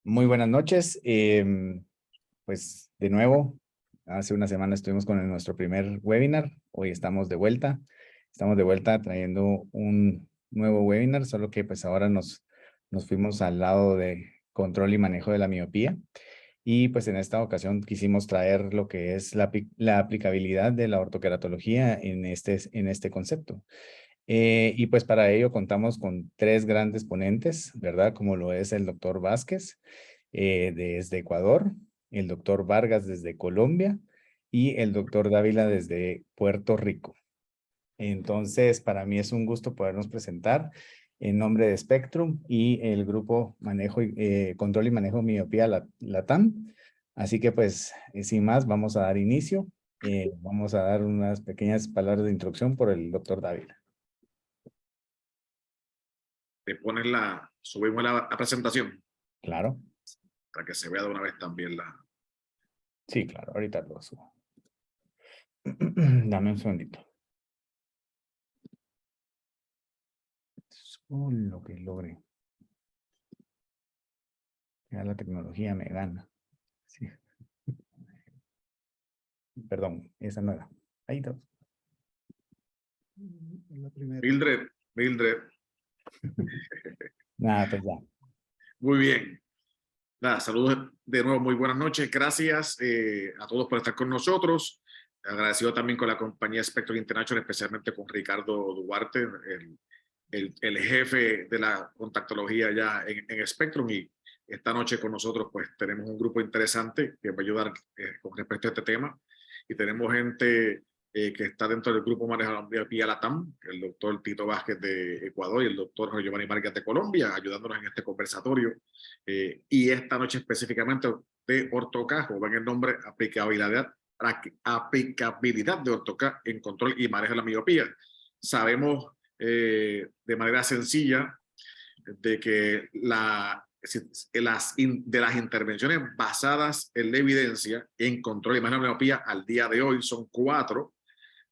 Muy buenas noches. Pues de nuevo, hace una semana estuvimos con nuestro primer webinar. Hoy estamos de vuelta. Estamos de vuelta trayendo un nuevo webinar, solo que pues ahora nos fuimos al lado de control y manejo de la miopía. Y pues en esta ocasión quisimos traer lo que es la aplicabilidad de la ortoqueratología en este concepto. Y pues para ello contamos con tres grandes ponentes, ¿verdad? Como lo es el doctor Vázquez desde Ecuador, el doctor Vargas desde Colombia y el doctor Dávila desde Puerto Rico. Entonces, para mí es un gusto podernos presentar en nombre de Spectrum y el grupo Control y Manejo Miopía Latam. Así que pues, sin más, vamos a dar inicio. Vamos a dar unas pequeñas palabras de introducción por el doctor Dávila. Subimos la presentación. Claro. Para que se vea de una vez también la... Sí, claro, ahorita lo subo. Dame un segundito. Lo que logre. Ya la tecnología me gana. Sí. Perdón, esa no era. Ahí está. Mildred. Nada, pues ya. Muy bien. Nada, saludos de nuevo, muy buenas noches. Gracias a todos por estar con nosotros. Agradecido también con la compañía Spectrum International, especialmente con Ricardo Duarte, el jefe de la contactología ya en Spectrum. Y esta noche con nosotros pues tenemos un grupo interesante que va a ayudar con respecto a este tema. Y tenemos gente que está dentro del grupo Manejo de la Miopía Latam, el doctor Tito Vázquez de Ecuador y el doctor Jorge Giovanni Vargas de Colombia, ayudándonos en este conversatorio. Y esta noche específicamente de Ortoca, o ven el nombre, aplicabilidad de Ortoca en control y manejo de la miopía. Sabemos de manera sencilla de que de las intervenciones basadas en la evidencia en control y manejo de la miopía al día de hoy son 4.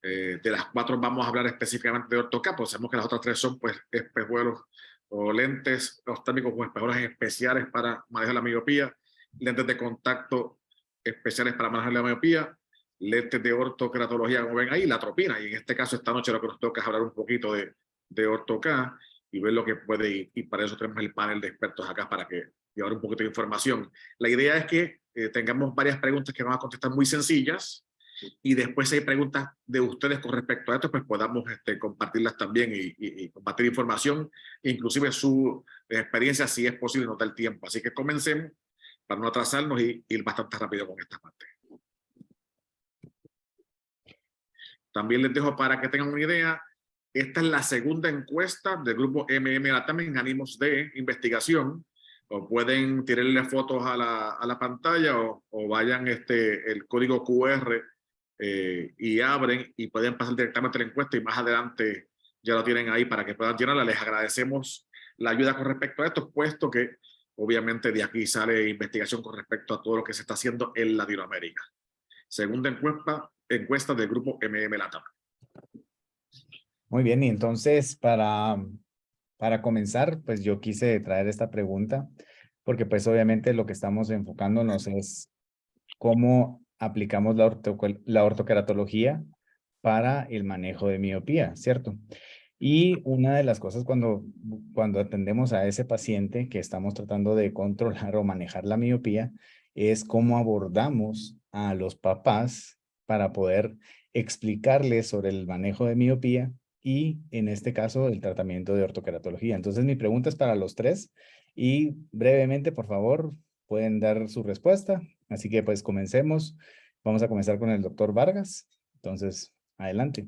De las 4 vamos a hablar específicamente de Ortoca, pues sabemos que las otras 3 son pues espejuelos o lentes oftálmicos o espejuelos especiales para manejar la miopía, lentes de contacto especiales para manejar la miopía, lentes de ortoqueratología, como ven ahí, la atropina. Y en este caso, esta noche lo que nos toca es hablar un poquito de Ortoca y ver lo que puede ir. Y para eso tenemos el panel de expertos acá para que llevar un poquito de información. La idea es que tengamos varias preguntas que vamos a contestar muy sencillas, y después si hay preguntas de ustedes con respecto a esto, pues podamos compartirlas también y compartir información, inclusive su experiencia, si es posible, no da el tiempo. Así que comencemos para no atrasarnos y ir bastante rápido con esta parte. También les dejo para que tengan una idea, esta es la segunda encuesta del grupo Latam en ánimos de investigación. O pueden tirarle fotos a la pantalla o vayan el código QR y abren y pueden pasar directamente la encuesta y más adelante ya lo tienen ahí para que puedan llenarla. Les agradecemos la ayuda con respecto a esto, puesto que obviamente de aquí sale investigación con respecto a todo lo que se está haciendo en Latinoamérica. Segunda encuesta del grupo Latam. Muy bien, y entonces para comenzar, pues yo quise traer esta pregunta, porque pues obviamente lo que estamos enfocándonos es cómo aplicamos la ortoqueratología para el manejo de miopía, ¿cierto? Y una de las cosas cuando atendemos a ese paciente que estamos tratando de controlar o manejar la miopía es cómo abordamos a los papás para poder explicarles sobre el manejo de miopía y en este caso el tratamiento de ortoqueratología. Entonces mi pregunta es para los tres y brevemente, por favor, pueden dar su respuesta. Así que pues comencemos. Vamos a comenzar con el doctor Vargas. Entonces, adelante.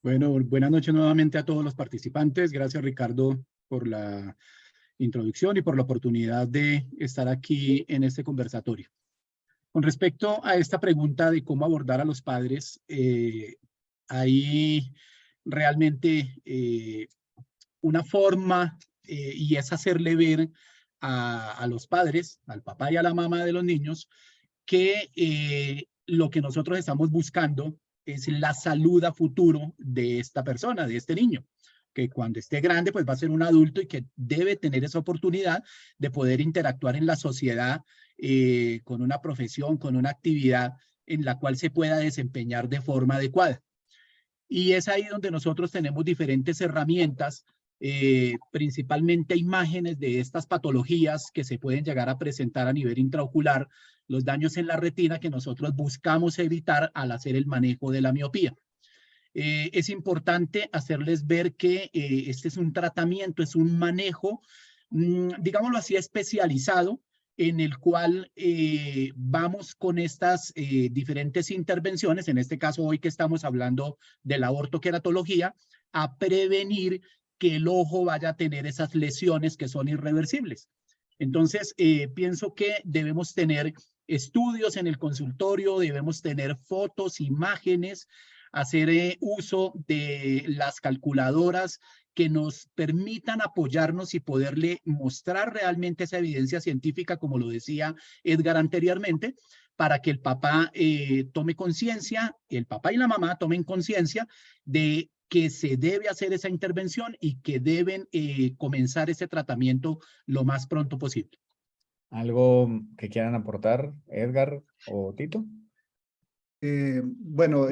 Bueno, buenas noches nuevamente a todos los participantes. Gracias, Ricardo, por la introducción y por la oportunidad de estar aquí en este conversatorio. Con respecto a esta pregunta de cómo abordar a los padres, hay realmente una forma y es hacerle ver a los padres, al papá y a la mamá de los niños, que lo que nosotros estamos buscando es la salud a futuro de esta persona, de este niño. que cuando esté grande pues va a ser un adulto y que debe tener esa oportunidad de poder interactuar en la sociedad con una profesión, con una actividad en la cual se pueda desempeñar de forma adecuada. Y es ahí donde nosotros tenemos diferentes herramientas, principalmente imágenes de estas patologías que se pueden llegar a presentar a nivel intraocular, los daños en la retina que nosotros buscamos evitar al hacer el manejo de la miopía. Es importante hacerles ver que este es un tratamiento, es un manejo, digámoslo así, especializado, en el cual vamos con estas diferentes intervenciones, en este caso hoy que estamos hablando de la ortoqueratología, a prevenir que el ojo vaya a tener esas lesiones que son irreversibles. Entonces, pienso que debemos tener estudios en el consultorio, debemos tener fotos, imágenes, hacer uso de las calculadoras que nos permitan apoyarnos y poderle mostrar realmente esa evidencia científica, como lo decía Edgar anteriormente, para que el papá tome conciencia, el papá y la mamá tomen conciencia de que se debe hacer esa intervención y que deben comenzar ese tratamiento lo más pronto posible. ¿Algo que quieran aportar, Edgar o Tito? Bueno,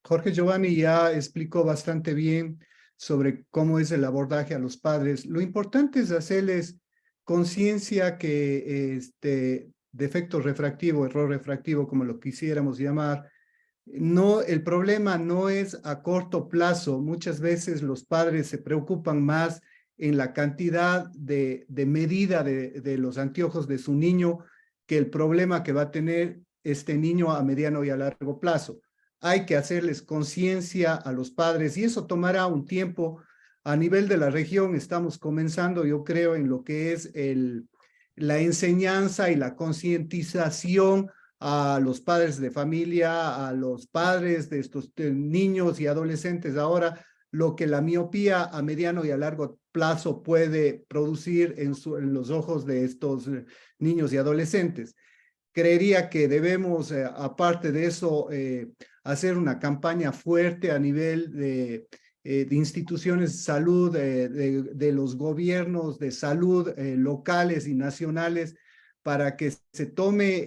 Jorge Giovanni ya explicó bastante bien sobre cómo es el abordaje a los padres. Lo importante es hacerles conciencia que defecto refractivo, error refractivo, como lo quisiéramos llamar, no, el problema no es a corto plazo. Muchas veces los padres se preocupan más en la cantidad de medida de los anteojos de su niño que el problema que va a tener este niño a mediano y a largo plazo. Hay que hacerles conciencia a los padres y eso tomará un tiempo. A nivel de la región estamos comenzando, yo creo, en lo que es la enseñanza y la concientización a los padres de familia, a los padres de estos niños y adolescentes ahora, lo que la miopía a mediano y a largo plazo puede producir en los ojos de estos niños y adolescentes. Creería que debemos, aparte de eso, hacer una campaña fuerte a nivel de instituciones de salud, de los gobiernos de salud locales y nacionales, para que se tome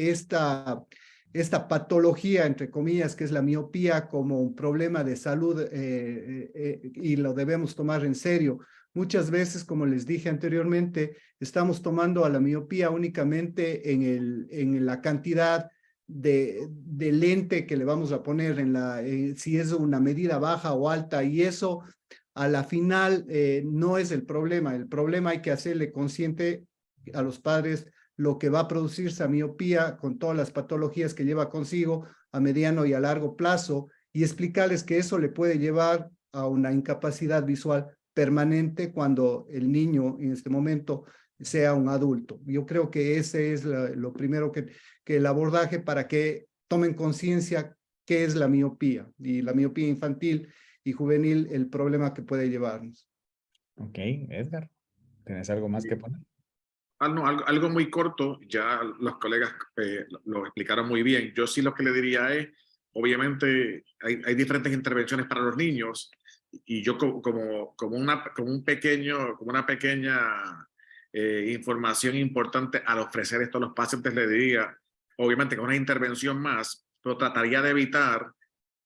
esta patología, entre comillas, que es la miopía, como un problema de salud y lo debemos tomar en serio. Muchas veces, como les dije anteriormente, estamos tomando a la miopía únicamente en la cantidad de lente que le vamos a poner, si es una medida baja o alta, y eso a la final no es el problema. El problema hay que hacerle consciente a los padres lo que va a producir esa miopía con todas las patologías que lleva consigo a mediano y a largo plazo y explicarles que eso le puede llevar a una incapacidad visual permanente cuando el niño en este momento sea un adulto. Yo creo que ese es lo primero que el abordaje para que tomen conciencia qué es la miopía y la miopía infantil y juvenil, el problema que puede llevarnos. Ok, Edgar, ¿tienes algo más que poner? No, algo muy corto, ya los colegas lo explicaron muy bien. Yo sí lo que le diría es, obviamente hay diferentes intervenciones para los niños y yo como una pequeña información importante al ofrecer esto a los pacientes le diría, obviamente que una intervención más, pero trataría de evitar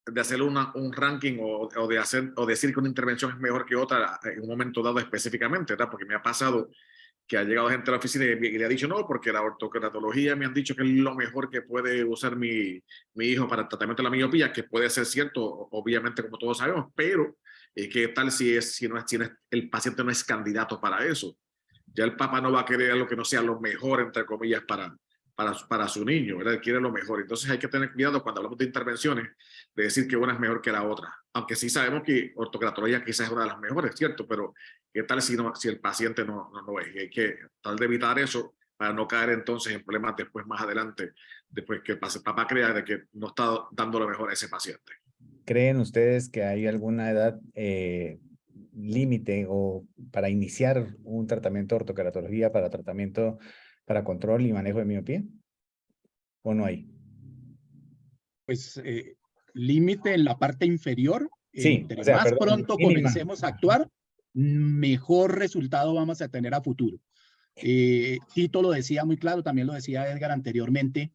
de hacer un ranking o decir que una intervención es mejor que otra en un momento dado específicamente, ¿verdad? Porque me ha pasado que ha llegado gente a la oficina y le ha dicho no, porque la ortoqueratología me han dicho que es lo mejor que puede usar mi hijo para el tratamiento de la miopía, que puede ser cierto, obviamente, como todos sabemos, pero ¿qué tal si el paciente no es candidato para eso? Ya el papá no va a querer algo que no sea lo mejor, entre comillas, para su niño, ¿verdad? Quiere lo mejor. Entonces hay que tener cuidado cuando hablamos de intervenciones, de decir que una es mejor que la otra. Aunque sí sabemos que ortoqueratología quizás es una de las mejores, ¿cierto? Pero ¿qué tal si el paciente no es? Y hay que tratar de evitar eso para no caer entonces en problemas después, más adelante, después que el papá crea de que no está dando lo mejor a ese paciente. ¿Creen ustedes que hay alguna edad límite o para iniciar un tratamiento de ortoqueratología para control y manejo de miopía? ¿O no hay? Pues límite en la parte inferior, Sí, Entre o sea, más perdón, pronto mínima. comencemos a actuar, mejor resultado vamos a tener a futuro. Tito lo decía muy claro, también lo decía Edgar anteriormente,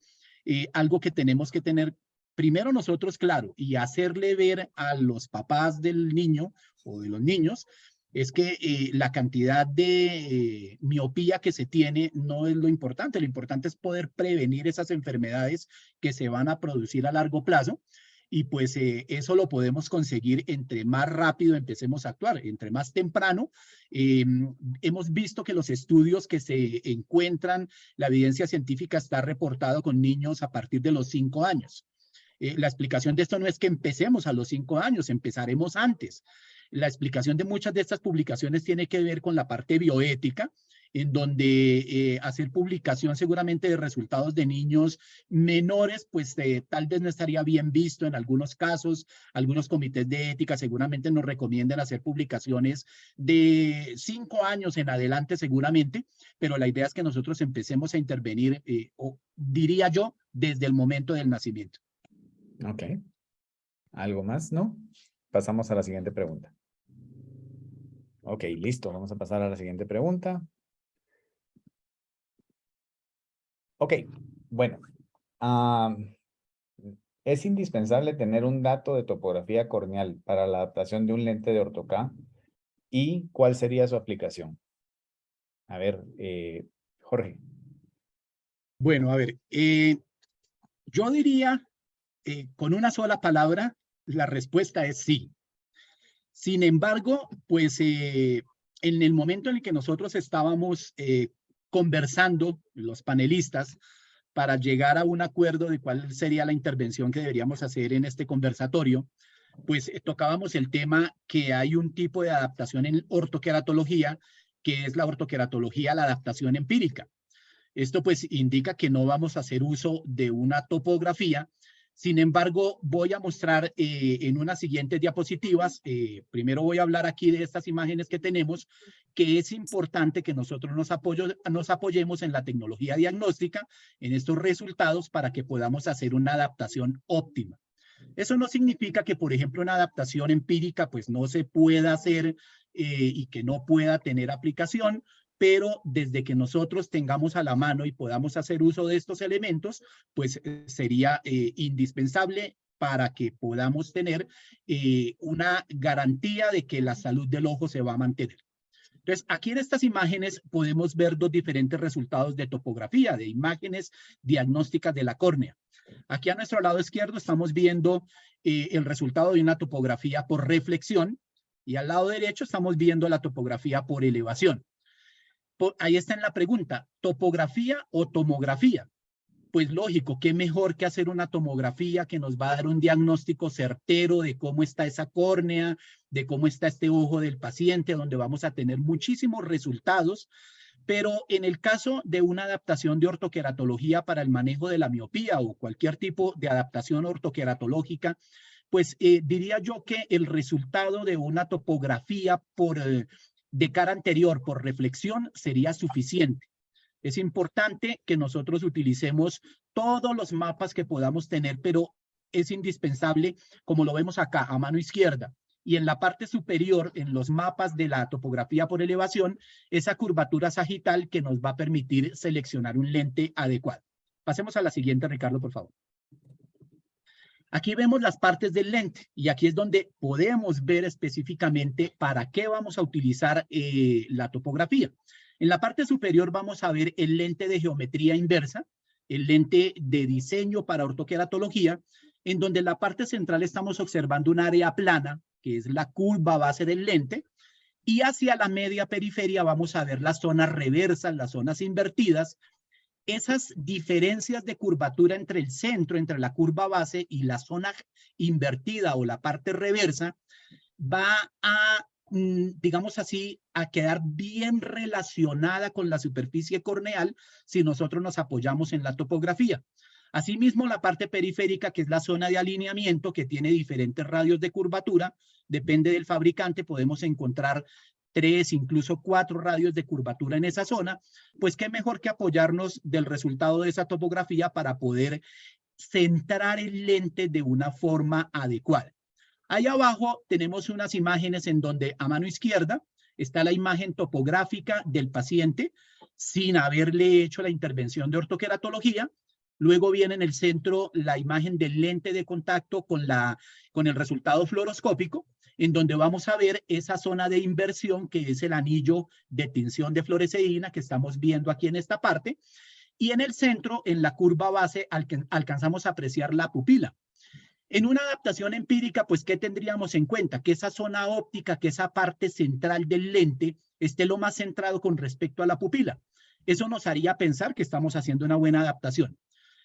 algo que tenemos que tener primero nosotros claro y hacerle ver a los papás del niño o de los niños es que la cantidad de miopía que se tiene no es lo importante es poder prevenir esas enfermedades que se van a producir a largo plazo. Y pues eso lo podemos conseguir entre más rápido empecemos a actuar, entre más temprano. Hemos visto que los estudios que se encuentran, la evidencia científica está reportado con niños a partir de los 5 años. La explicación de esto no es que empecemos a los 5 años, empezaremos antes. La explicación de muchas de estas publicaciones tiene que ver con la parte bioética, en donde hacer publicación seguramente de resultados de niños menores, pues tal vez no estaría bien visto en algunos casos. Algunos comités de ética seguramente nos recomiendan hacer publicaciones de 5 años en adelante seguramente, pero la idea es que nosotros empecemos a intervenir, o diría yo, desde el momento del nacimiento. Ok. ¿Algo más? ¿No? Pasamos a la siguiente pregunta. Ok, listo. Vamos a pasar a la siguiente pregunta. Ok, bueno. ¿Es indispensable tener un dato de topografía corneal para la adaptación de un lente de orto-K? ¿Y cuál sería su aplicación? A ver, Jorge. Bueno, a ver, yo diría, con una sola palabra, la respuesta es sí. Sin embargo, pues en el momento en el que nosotros estábamos conversando, los panelistas, para llegar a un acuerdo de cuál sería la intervención que deberíamos hacer en este conversatorio, pues tocábamos el tema que hay un tipo de adaptación en ortoqueratología, que es la ortoqueratología, la adaptación empírica. Esto pues indica que no vamos a hacer uso de una topografía. Sin embargo, voy a mostrar en unas siguientes diapositivas, primero voy a hablar aquí de estas imágenes que tenemos, que es importante que nosotros nos apoyemos en la tecnología diagnóstica, en estos resultados, para que podamos hacer una adaptación óptima. Eso no significa que, por ejemplo, una adaptación empírica pues no se pueda hacer y que no pueda tener aplicación, pero desde que nosotros tengamos a la mano y podamos hacer uso de estos elementos, pues sería indispensable para que podamos tener una garantía de que la salud del ojo se va a mantener. Entonces, aquí en estas imágenes podemos ver dos diferentes resultados de topografía, de imágenes diagnósticas de la córnea. Aquí a nuestro lado izquierdo estamos viendo el resultado de una topografía por reflexión y al lado derecho estamos viendo la topografía por elevación. Ahí está en la pregunta, ¿topografía o tomografía? Pues lógico, qué mejor que hacer una tomografía que nos va a dar un diagnóstico certero de cómo está esa córnea, de cómo está este ojo del paciente, donde vamos a tener muchísimos resultados. Pero en el caso de una adaptación de ortoqueratología para el manejo de la miopía o cualquier tipo de adaptación ortoqueratológica, pues diría yo que el resultado de una topografía de cara anterior por reflexión sería suficiente. Es importante que nosotros utilicemos todos los mapas que podamos tener, pero es indispensable, como lo vemos acá, a mano izquierda, y en la parte superior, en los mapas de la topografía por elevación, esa curvatura sagital que nos va a permitir seleccionar un lente adecuado. Pasemos a la siguiente, Ricardo, por favor. Aquí vemos las partes del lente y aquí es donde podemos ver específicamente para qué vamos a utilizar la topografía. En la parte superior vamos a ver el lente de geometría inversa, el lente de diseño para ortoqueratología, en donde en la parte central estamos observando un área plana, que es la curva base del lente, y hacia la media periferia vamos a ver las zonas reversas, las zonas invertidas. Esas diferencias de curvatura entre el centro, entre la curva base y la zona invertida o la parte reversa, va a, digamos así, a quedar bien relacionada con la superficie corneal si nosotros nos apoyamos en la topografía. Asimismo, la parte periférica, que es la zona de alineamiento, que tiene diferentes radios de curvatura, depende del fabricante, podemos encontrar 3, incluso 4 radios de curvatura en esa zona, pues qué mejor que apoyarnos del resultado de esa topografía para poder centrar el lente de una forma adecuada. Ahí abajo tenemos unas imágenes en donde a mano izquierda está la imagen topográfica del paciente sin haberle hecho la intervención de ortoqueratología. Luego viene en el centro la imagen del lente de contacto con el resultado fluoroscópico, en donde vamos a ver esa zona de inversión que es el anillo de tinción de fluoresceína que estamos viendo aquí en esta parte. Y en el centro, en la curva base, alcanzamos a apreciar la pupila. En una adaptación empírica, pues, ¿qué tendríamos en cuenta? Que esa zona óptica, que esa parte central del lente esté lo más centrado con respecto a la pupila. Eso nos haría pensar que estamos haciendo una buena adaptación.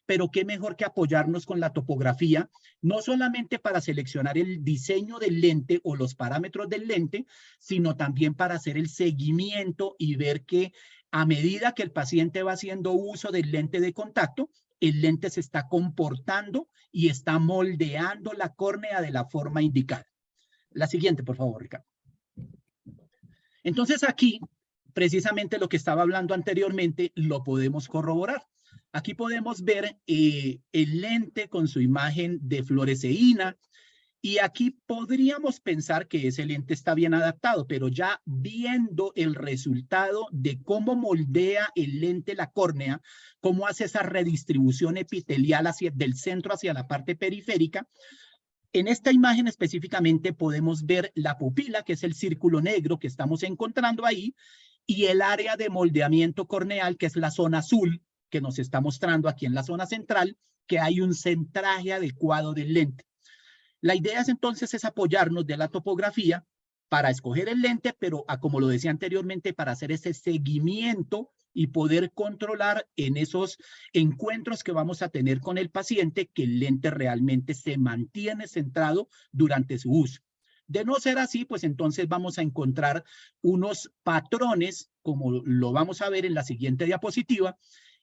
Pero qué mejor que apoyarnos con la topografía, no solamente para seleccionar el diseño del lente o los parámetros del lente, sino también para hacer el seguimiento y ver que a medida que el paciente va haciendo uso del lente de contacto, el lente se está comportando y está moldeando la córnea de la forma indicada. La siguiente, por favor, Ricardo. Entonces aquí, precisamente lo que estaba hablando anteriormente, lo podemos corroborar. Aquí podemos ver el lente con su imagen de fluoresceína, y aquí podríamos pensar que ese lente está bien adaptado, pero ya viendo el resultado de cómo moldea el lente la córnea, cómo hace esa redistribución epitelial del centro hacia la parte periférica, en esta imagen específicamente podemos ver la pupila, que es el círculo negro que estamos encontrando ahí, y el área de moldeamiento corneal, que es la zona azul, que nos está mostrando aquí en la zona central, que hay un centraje adecuado del lente. La idea es entonces es apoyarnos de la topografía para escoger el lente, pero como lo decía anteriormente, para hacer ese seguimiento y poder controlar en esos encuentros que vamos a tener con el paciente que el lente realmente se mantiene centrado durante su uso. De no ser así, pues entonces vamos a encontrar unos patrones, como lo vamos a ver en la siguiente diapositiva,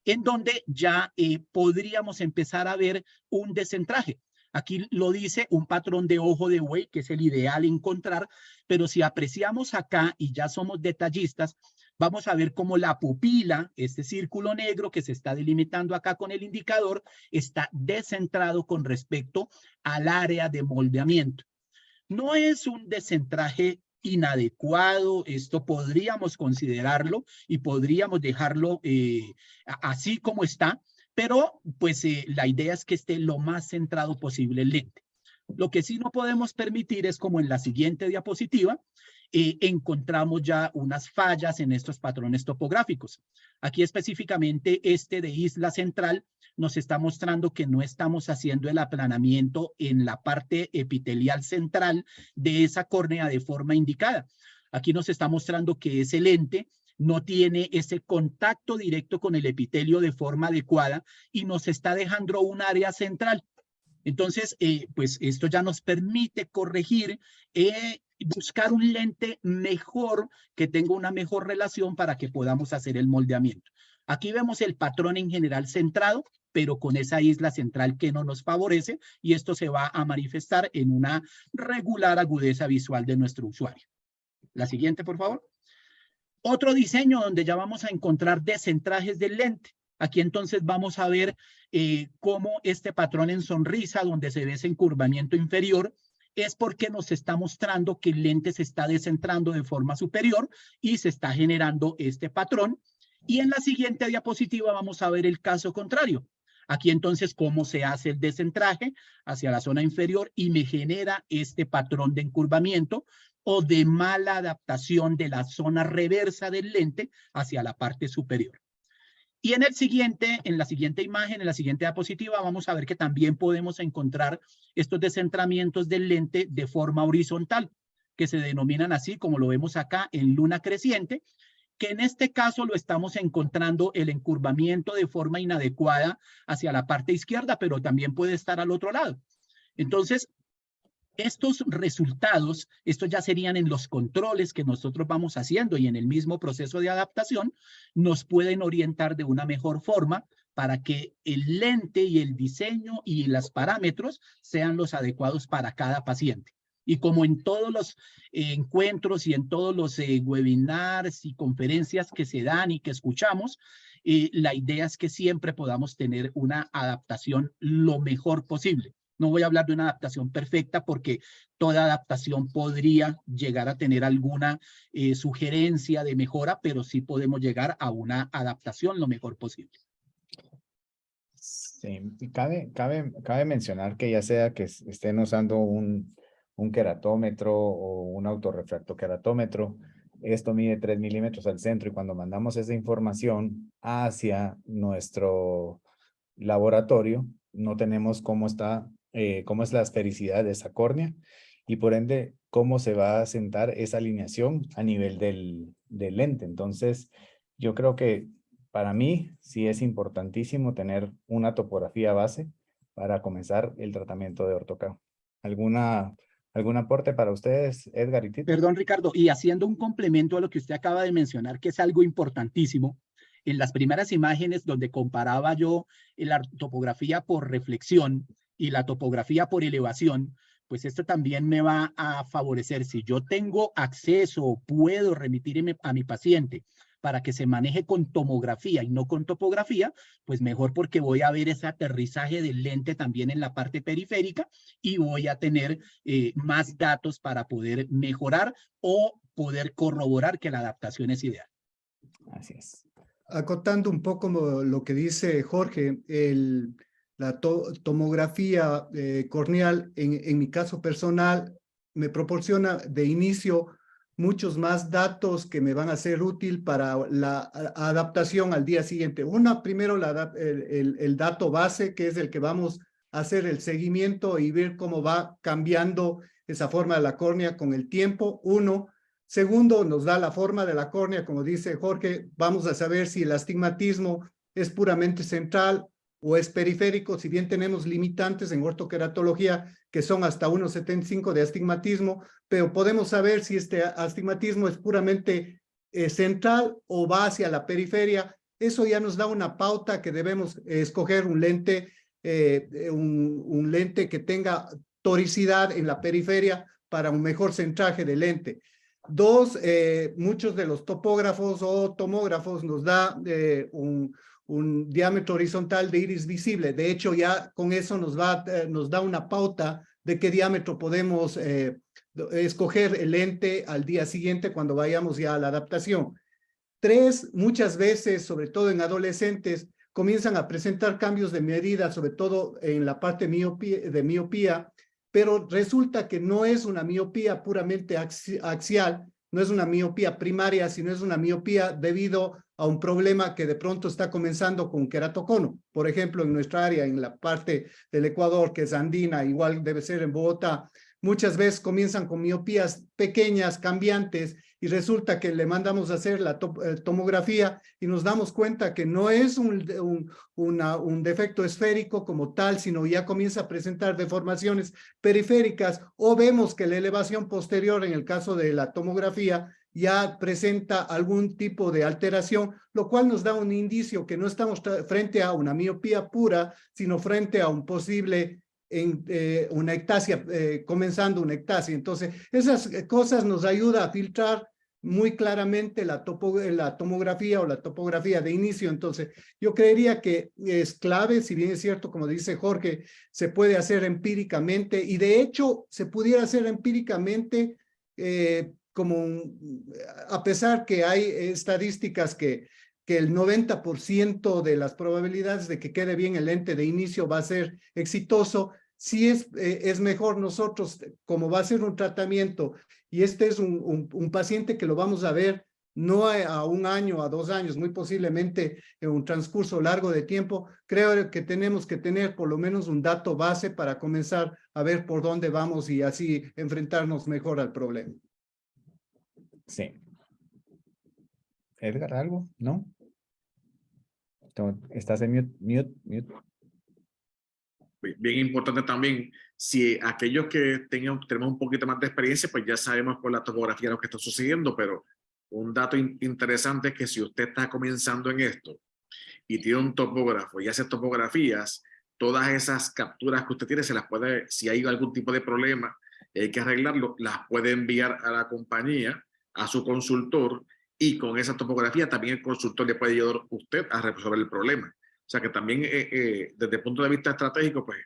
en donde ya podríamos empezar a ver un descentraje. Aquí lo dice un patrón de ojo de buey, que es el ideal encontrar, pero si apreciamos acá y ya somos detallistas, vamos a ver cómo la pupila, este círculo negro que se está delimitando acá con el indicador, está descentrado con respecto al área de moldeamiento. No es un descentraje inadecuado, esto podríamos considerarlo y podríamos dejarlo así como está, pero pues la idea es que esté lo más centrado posible el lente. Lo que sí no podemos permitir es, como en la siguiente diapositiva, encontramos ya unas fallas en estos patrones topográficos. Aquí específicamente este de Isla Central nos está mostrando que no estamos haciendo el aplanamiento en la parte epitelial central de esa córnea de forma indicada. Aquí nos está mostrando que ese lente no tiene ese contacto directo con el epitelio de forma adecuada y nos está dejando un área central. Entonces, pues esto ya nos permite corregir, buscar un lente mejor, que tenga una mejor relación para que podamos hacer el moldeamiento. Aquí vemos el patrón en general centrado, pero con esa isla central que no nos favorece, y esto se va a manifestar en una regular agudeza visual de nuestro usuario. La siguiente, por favor. Otro diseño donde ya vamos a encontrar descentrajes del lente. Aquí entonces vamos a ver cómo este patrón en sonrisa, donde se ve ese encurvamiento inferior, es porque nos está mostrando que el lente se está descentrando de forma superior y se está generando este patrón. Y en la siguiente diapositiva vamos a ver el caso contrario. Aquí entonces cómo se hace el descentraje hacia la zona inferior y me genera este patrón de encurvamiento o de mala adaptación de la zona reversa del lente hacia la parte superior. Y en la siguiente imagen, en la siguiente diapositiva, vamos a ver que también podemos encontrar estos descentramientos del lente de forma horizontal, que se denominan así, como lo vemos acá, en luna creciente, que en este caso lo estamos encontrando el encurvamiento de forma inadecuada hacia la parte izquierda, pero también puede estar al otro lado. Entonces, estos resultados, estos ya serían en los controles que nosotros vamos haciendo y en el mismo proceso de adaptación, nos pueden orientar de una mejor forma para que el lente y el diseño y los parámetros sean los adecuados para cada paciente. Y como en todos los encuentros y en todos los webinars y conferencias que se dan y que escuchamos, la idea es que siempre podamos tener una adaptación lo mejor posible. No voy a hablar de una adaptación perfecta porque toda adaptación podría llegar a tener alguna sugerencia de mejora, pero sí podemos llegar a una adaptación lo mejor posible. Sí, y cabe mencionar que ya sea que estén usando un queratómetro o un autorrefractoqueratómetro, esto mide 3 milímetros al centro y cuando mandamos esa información hacia nuestro laboratorio, no tenemos cómo es la esfericidad de esa córnea y por ende cómo se va a sentar esa alineación a nivel del lente. Entonces, yo creo que para mí sí es importantísimo tener una topografía base para comenzar el tratamiento de ortoca. ¿Algún aporte para ustedes, Edgar y Tito? Perdón, Ricardo, y haciendo un complemento a lo que usted acaba de mencionar, que es algo importantísimo, en las primeras imágenes donde comparaba yo la topografía por reflexión y la topografía por elevación, pues esto también me va a favorecer. Si yo tengo acceso o puedo remitirme a mi paciente para que se maneje con tomografía y no con topografía, pues mejor porque voy a ver ese aterrizaje del lente también en la parte periférica y voy a tener más datos para poder mejorar o poder corroborar que la adaptación es ideal. Así es. Acotando un poco lo que dice Jorge, la tomografía corneal, en mi caso personal, me proporciona de inicio muchos más datos que me van a ser útil para la adaptación al día siguiente. Primero el dato base, que es el que vamos a hacer el seguimiento y ver cómo va cambiando esa forma de la córnea con el tiempo. Segundo, nos da la forma de la córnea, como dice Jorge, vamos a saber si el astigmatismo es puramente central o es periférico, si bien tenemos limitantes en ortoqueratología que son hasta 1,75 de astigmatismo, pero podemos saber si este astigmatismo es puramente central o va hacia la periferia. Eso ya nos da una pauta que debemos escoger un lente que tenga toricidad en la periferia para un mejor centraje de lente. Muchos de los topógrafos o tomógrafos nos da un diámetro horizontal de iris visible. De hecho, ya con eso nos da una pauta de qué diámetro podemos escoger el lente al día siguiente cuando vayamos ya a la adaptación. Muchas veces, sobre todo en adolescentes, comienzan a presentar cambios de medida, sobre todo en la parte de miopía, pero resulta que no es una miopía puramente axial, no es una miopía primaria, sino es una miopía debido a un problema que de pronto está comenzando con queratocono. Por ejemplo, en nuestra área, en la parte del Ecuador, que es andina, igual debe ser en Bogotá, muchas veces comienzan con miopías pequeñas, cambiantes, y resulta que le mandamos a hacer la tomografía y nos damos cuenta que no es un defecto esférico como tal, sino ya comienza a presentar deformaciones periféricas, o vemos que la elevación posterior, en el caso de la tomografía, ya presenta algún tipo de alteración, lo cual nos da un indicio que no estamos frente a una miopía pura, sino frente a un posible una ectasia, comenzando una ectasia. Entonces, esas cosas nos ayudan a filtrar muy claramente la tomografía o la topografía de inicio. Entonces, yo creería que es clave, si bien es cierto, como dice Jorge, se puede hacer empíricamente, y de hecho se pudiera hacer empíricamente a pesar que hay estadísticas que el 90% de las probabilidades de que quede bien el lente de inicio va a ser exitoso. Sí es mejor nosotros, como va a ser un tratamiento, y este es un paciente que lo vamos a ver no a 1 año, a 2 años, muy posiblemente en un transcurso largo de tiempo, creo que tenemos que tener por lo menos un dato base para comenzar a ver por dónde vamos y así enfrentarnos mejor al problema. Sí. Edgar, ¿algo? ¿No? ¿Estás en mute? Bien importante también, si aquellos que tenemos un poquito más de experiencia, pues ya sabemos por la topografía lo que está sucediendo, pero un dato interesante es que si usted está comenzando en esto y tiene un topógrafo y hace topografías, todas esas capturas que usted tiene, se las puede, si hay algún tipo de problema, hay que arreglarlo, las puede enviar a la compañía, a su consultor, y con esa topografía también el consultor le puede ayudar a usted a resolver el problema. O sea que también desde el punto de vista estratégico, pues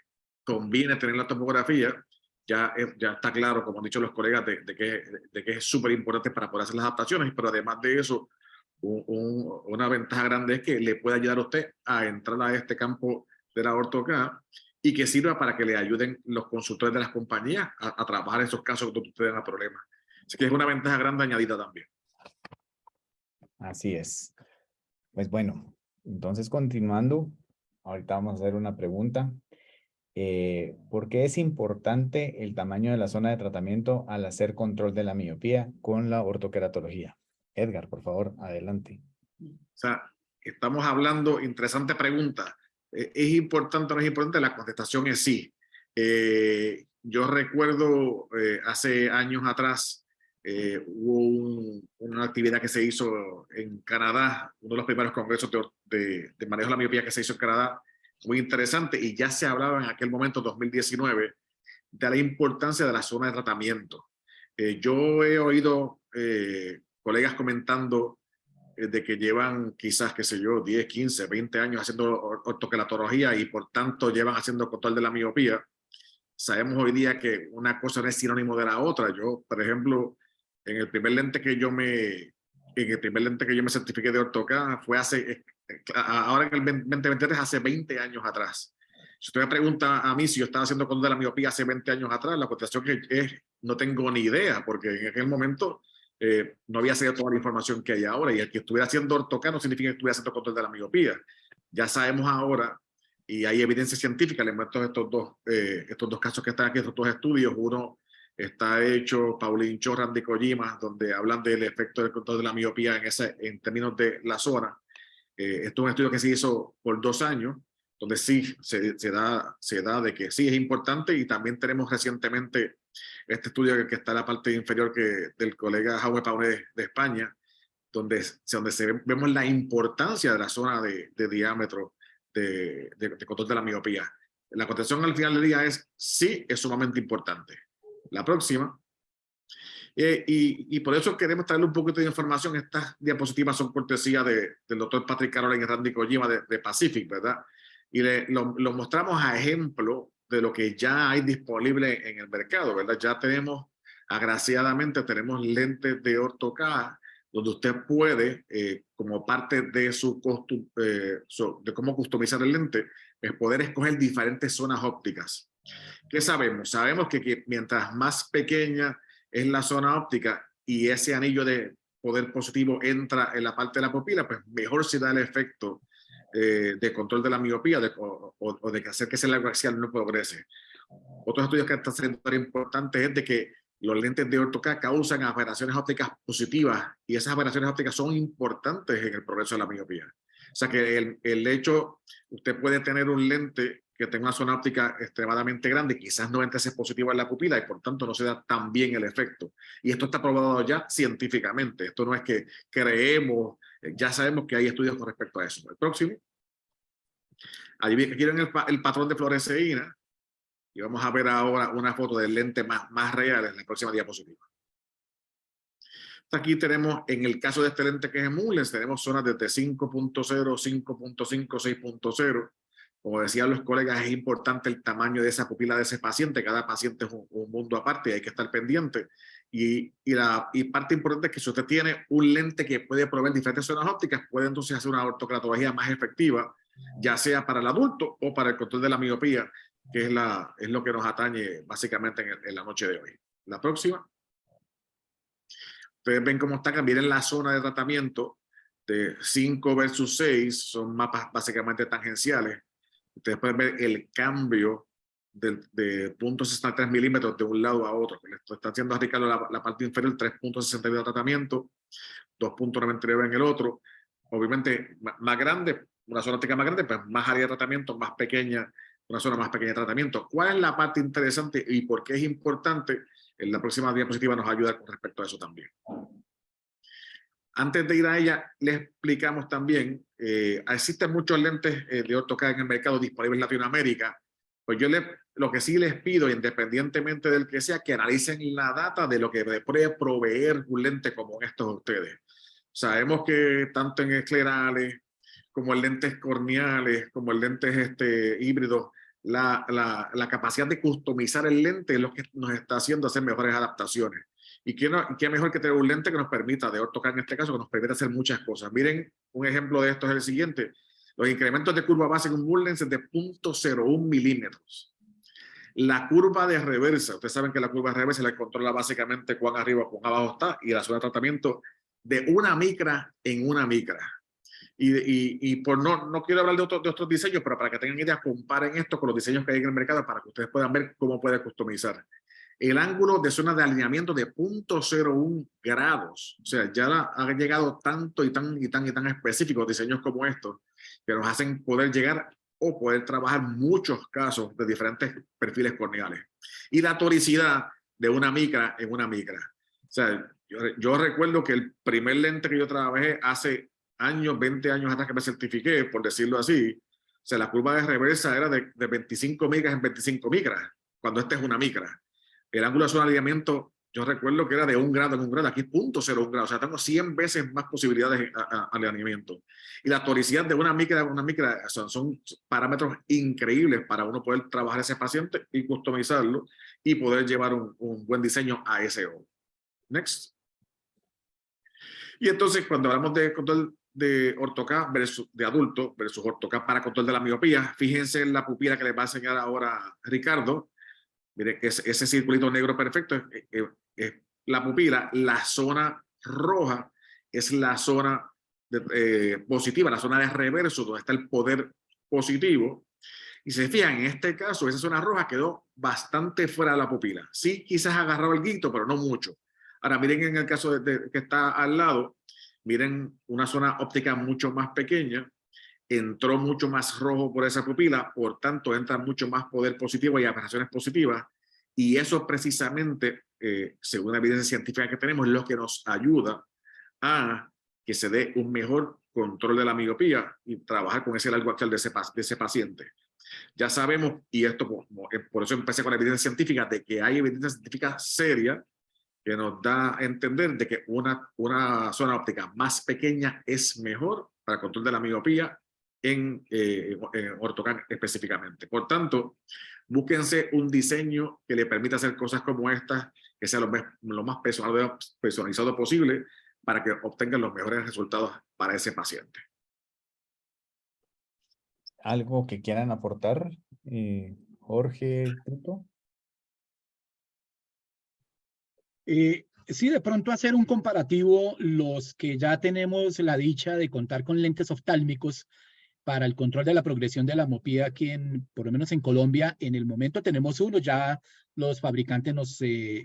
conviene tener la tomografía, ya está claro, como han dicho los colegas, de que es súper importante para poder hacer las adaptaciones, pero además de eso, una ventaja grande es que le puede ayudar a usted a entrar a este campo de la ortoca y que sirva para que le ayuden los consultores de las compañías a trabajar esos casos donde ustedes tengan problemas. Así que es una ventaja grande añadida también. Así es. Pues bueno, entonces continuando, ahorita vamos a hacer una pregunta. ¿Por qué es importante el tamaño de la zona de tratamiento al hacer control de la miopía con la ortoqueratología? Edgar, por favor, adelante. O sea, estamos hablando, interesante pregunta. ¿Es importante o no es importante? La contestación es sí. Yo recuerdo hace años atrás hubo una actividad que se hizo en Canadá, uno de los primeros congresos de manejo de la miopía que se hizo en Canadá, muy interesante, y ya se hablaba en aquel momento, 2019, de la importancia de la zona de tratamiento. Yo he oído colegas comentando de que llevan quizás, qué sé yo, 10, 15, 20 años haciendo ortoqueratología y por tanto llevan haciendo control de la miopía. Sabemos hoy día que una cosa no es sinónimo de la otra. Yo, por ejemplo, en el primer lente que yo me certifiqué de ortoca fue ahora en el 2023, hace 20 años atrás. Si usted me pregunta a mí si yo estaba haciendo control de la miopía hace 20 años atrás, la contestación es no tengo ni idea, porque en aquel momento no había salido toda la información que hay ahora, y el que estuviera haciendo ortoca no significa que estuviera haciendo control de la miopía. Ya sabemos ahora, y hay evidencia científica, les muestro estos dos casos que están aquí, estos dos estudios. Uno está hecho Pauline Cho, Randy Kojima, donde hablan del efecto del control de la miopía en términos de la zona. Esto es un estudio que se hizo por 2 años, donde sí se da de que sí es importante, y también tenemos recientemente este estudio que está en la parte inferior del colega Jaume Pauné de España, donde vemos la importancia de la zona de diámetro de control de la miopía. La contestación al final del día es sí, es sumamente importante. La próxima. Y por eso queremos traerle un poquito de información. Estas diapositivas son cortesía del doctor Patrick Caroline y Randy Kojima de Pacific, ¿verdad? Y lo mostramos a ejemplo de lo que ya hay disponible en el mercado, ¿verdad? Ya tenemos, agraciadamente, tenemos lentes de ortoca donde usted puede, como parte de de cómo customizar el lente, es poder escoger diferentes zonas ópticas. ¿Qué sabemos? Sabemos que mientras más pequeña es la zona óptica y ese anillo de poder positivo entra en la parte de la pupila, pues mejor se da el efecto de control de la miopía o de hacer que ese largo axial no progrese. Otros estudios que están siendo importantes es de que los lentes de ortoca causan aberraciones ópticas positivas, y esas aberraciones ópticas son importantes en el progreso de la miopía. O sea que el hecho, usted puede tener un lente que tenga una zona óptica extremadamente grande, quizás no entre ese positivo en la pupila, y por tanto no se da tan bien el efecto. Y esto está probado ya científicamente. Esto no es que creemos, ya sabemos que hay estudios con respecto a eso. El próximo. Aquí quieren el patrón de fluoresceína, y vamos a ver ahora una foto del lente más real en la próxima diapositiva. Aquí tenemos, en el caso de este lente que es Mullens, tenemos zonas desde 5.0, 5.5, 6.0. Como decían los colegas, es importante el tamaño de esa pupila de ese paciente. Cada paciente es un mundo aparte y hay que estar pendiente. Y parte importante es que si usted tiene un lente que puede proveer diferentes zonas ópticas, puede entonces hacer una ortoqueratología más efectiva, ya sea para el adulto o para el control de la miopía, que es lo que nos atañe básicamente en la noche de hoy. La próxima. Ustedes ven cómo está cambiando en la zona de tratamiento de 5 versus 6, son mapas básicamente tangenciales. Ustedes pueden ver el cambio de 0.63 milímetros de un lado a otro. Esto está haciendo a Ricardo la parte inferior, 3.62 de tratamiento, 2.99 en el otro. Obviamente más grande, una zona óptica más grande, pues más área de tratamiento, más pequeña, una zona más pequeña de tratamiento. ¿Cuál es la parte interesante y por qué es importante? En la próxima diapositiva nos ayuda con respecto a eso también. Antes de ir a ella, les explicamos también, existen muchos lentes de ortoca en el mercado disponibles en Latinoamérica. Pues yo lo que sí les pido, independientemente del que sea, que analicen la data de lo que puede proveer un lente como estos de ustedes. Sabemos que tanto en esclerales, como en lentes corneales, como en lentes híbridos, la capacidad de customizar el lente es lo que nos está haciendo hacer mejores adaptaciones. Y qué mejor que tener un lente que nos permita, de AutoCAD en este caso, que nos permita hacer muchas cosas. Miren, un ejemplo de esto es el siguiente. Los incrementos de curva base en un bull lens es de 0.01 milímetros. La curva de reversa, ustedes saben que la curva de reversa la controla básicamente cuán arriba o cuán abajo está, y la zona de tratamiento de una micra en una micra. Y por no quiero hablar de otros diseños, pero para que tengan idea, comparen esto con los diseños que hay en el mercado para que ustedes puedan ver cómo puede customizar. El ángulo de zona de alineamiento de 0.01 grados, o sea, ya han llegado tanto y tan específicos diseños como estos, que nos hacen poder llegar o poder trabajar muchos casos de diferentes perfiles corneales. Y la toricidad de una micra en una micra. O sea, yo recuerdo que el primer lente que yo trabajé hace años, 20 años atrás que me certifiqué, por decirlo así, o sea, la curva de reversa era de 25 micras en 25 micras, cuando esta es una micra. El ángulo de zona de alineamiento, yo recuerdo que era de 1 grado en 1 grado, aquí 0.01 grado, o sea, tengo 100 veces más posibilidades de alineamiento. Y la toricidad de una micra son parámetros increíbles para uno poder trabajar a ese paciente y customizarlo y poder llevar un buen diseño a ese ojo. Next. Y entonces, cuando hablamos de control de AutoCAD de adulto versus AutoCAD para control de la miopía, fíjense en la pupila que les va a enseñar ahora Ricardo. Mire, ese circulito negro perfecto es la pupila. La zona roja es la zona positiva, la zona de reverso, donde está el poder positivo. Y se fijan, en este caso, esa zona roja quedó bastante fuera de la pupila. Sí, quizás agarraba el guito, pero no mucho. Ahora, miren en el caso que está al lado, miren una zona óptica mucho más pequeña, entró mucho más rojo por esa pupila, por tanto entra mucho más poder positivo y aberraciones positivas, y eso precisamente, según la evidencia científica que tenemos, es lo que nos ayuda a que se dé un mejor control de la miopía y trabajar con ese largo axial de ese paciente. Ya sabemos, y esto por eso empecé con la evidencia científica, de que hay evidencia científica seria que nos da a entender de que una zona óptica más pequeña es mejor para el control de la miopía en AutoCAD específicamente. Por tanto, búsquense un diseño que le permita hacer cosas como estas, que sea lo más personalizado posible para que obtengan los mejores resultados para ese paciente. ¿Algo que quieran aportar, Jorge, Tuto? Sí, de pronto hacer un comparativo, los que ya tenemos la dicha de contar con lentes oftálmicos para el control de la progresión de la miopía aquí por lo menos en Colombia, en el momento tenemos uno, ya los fabricantes nos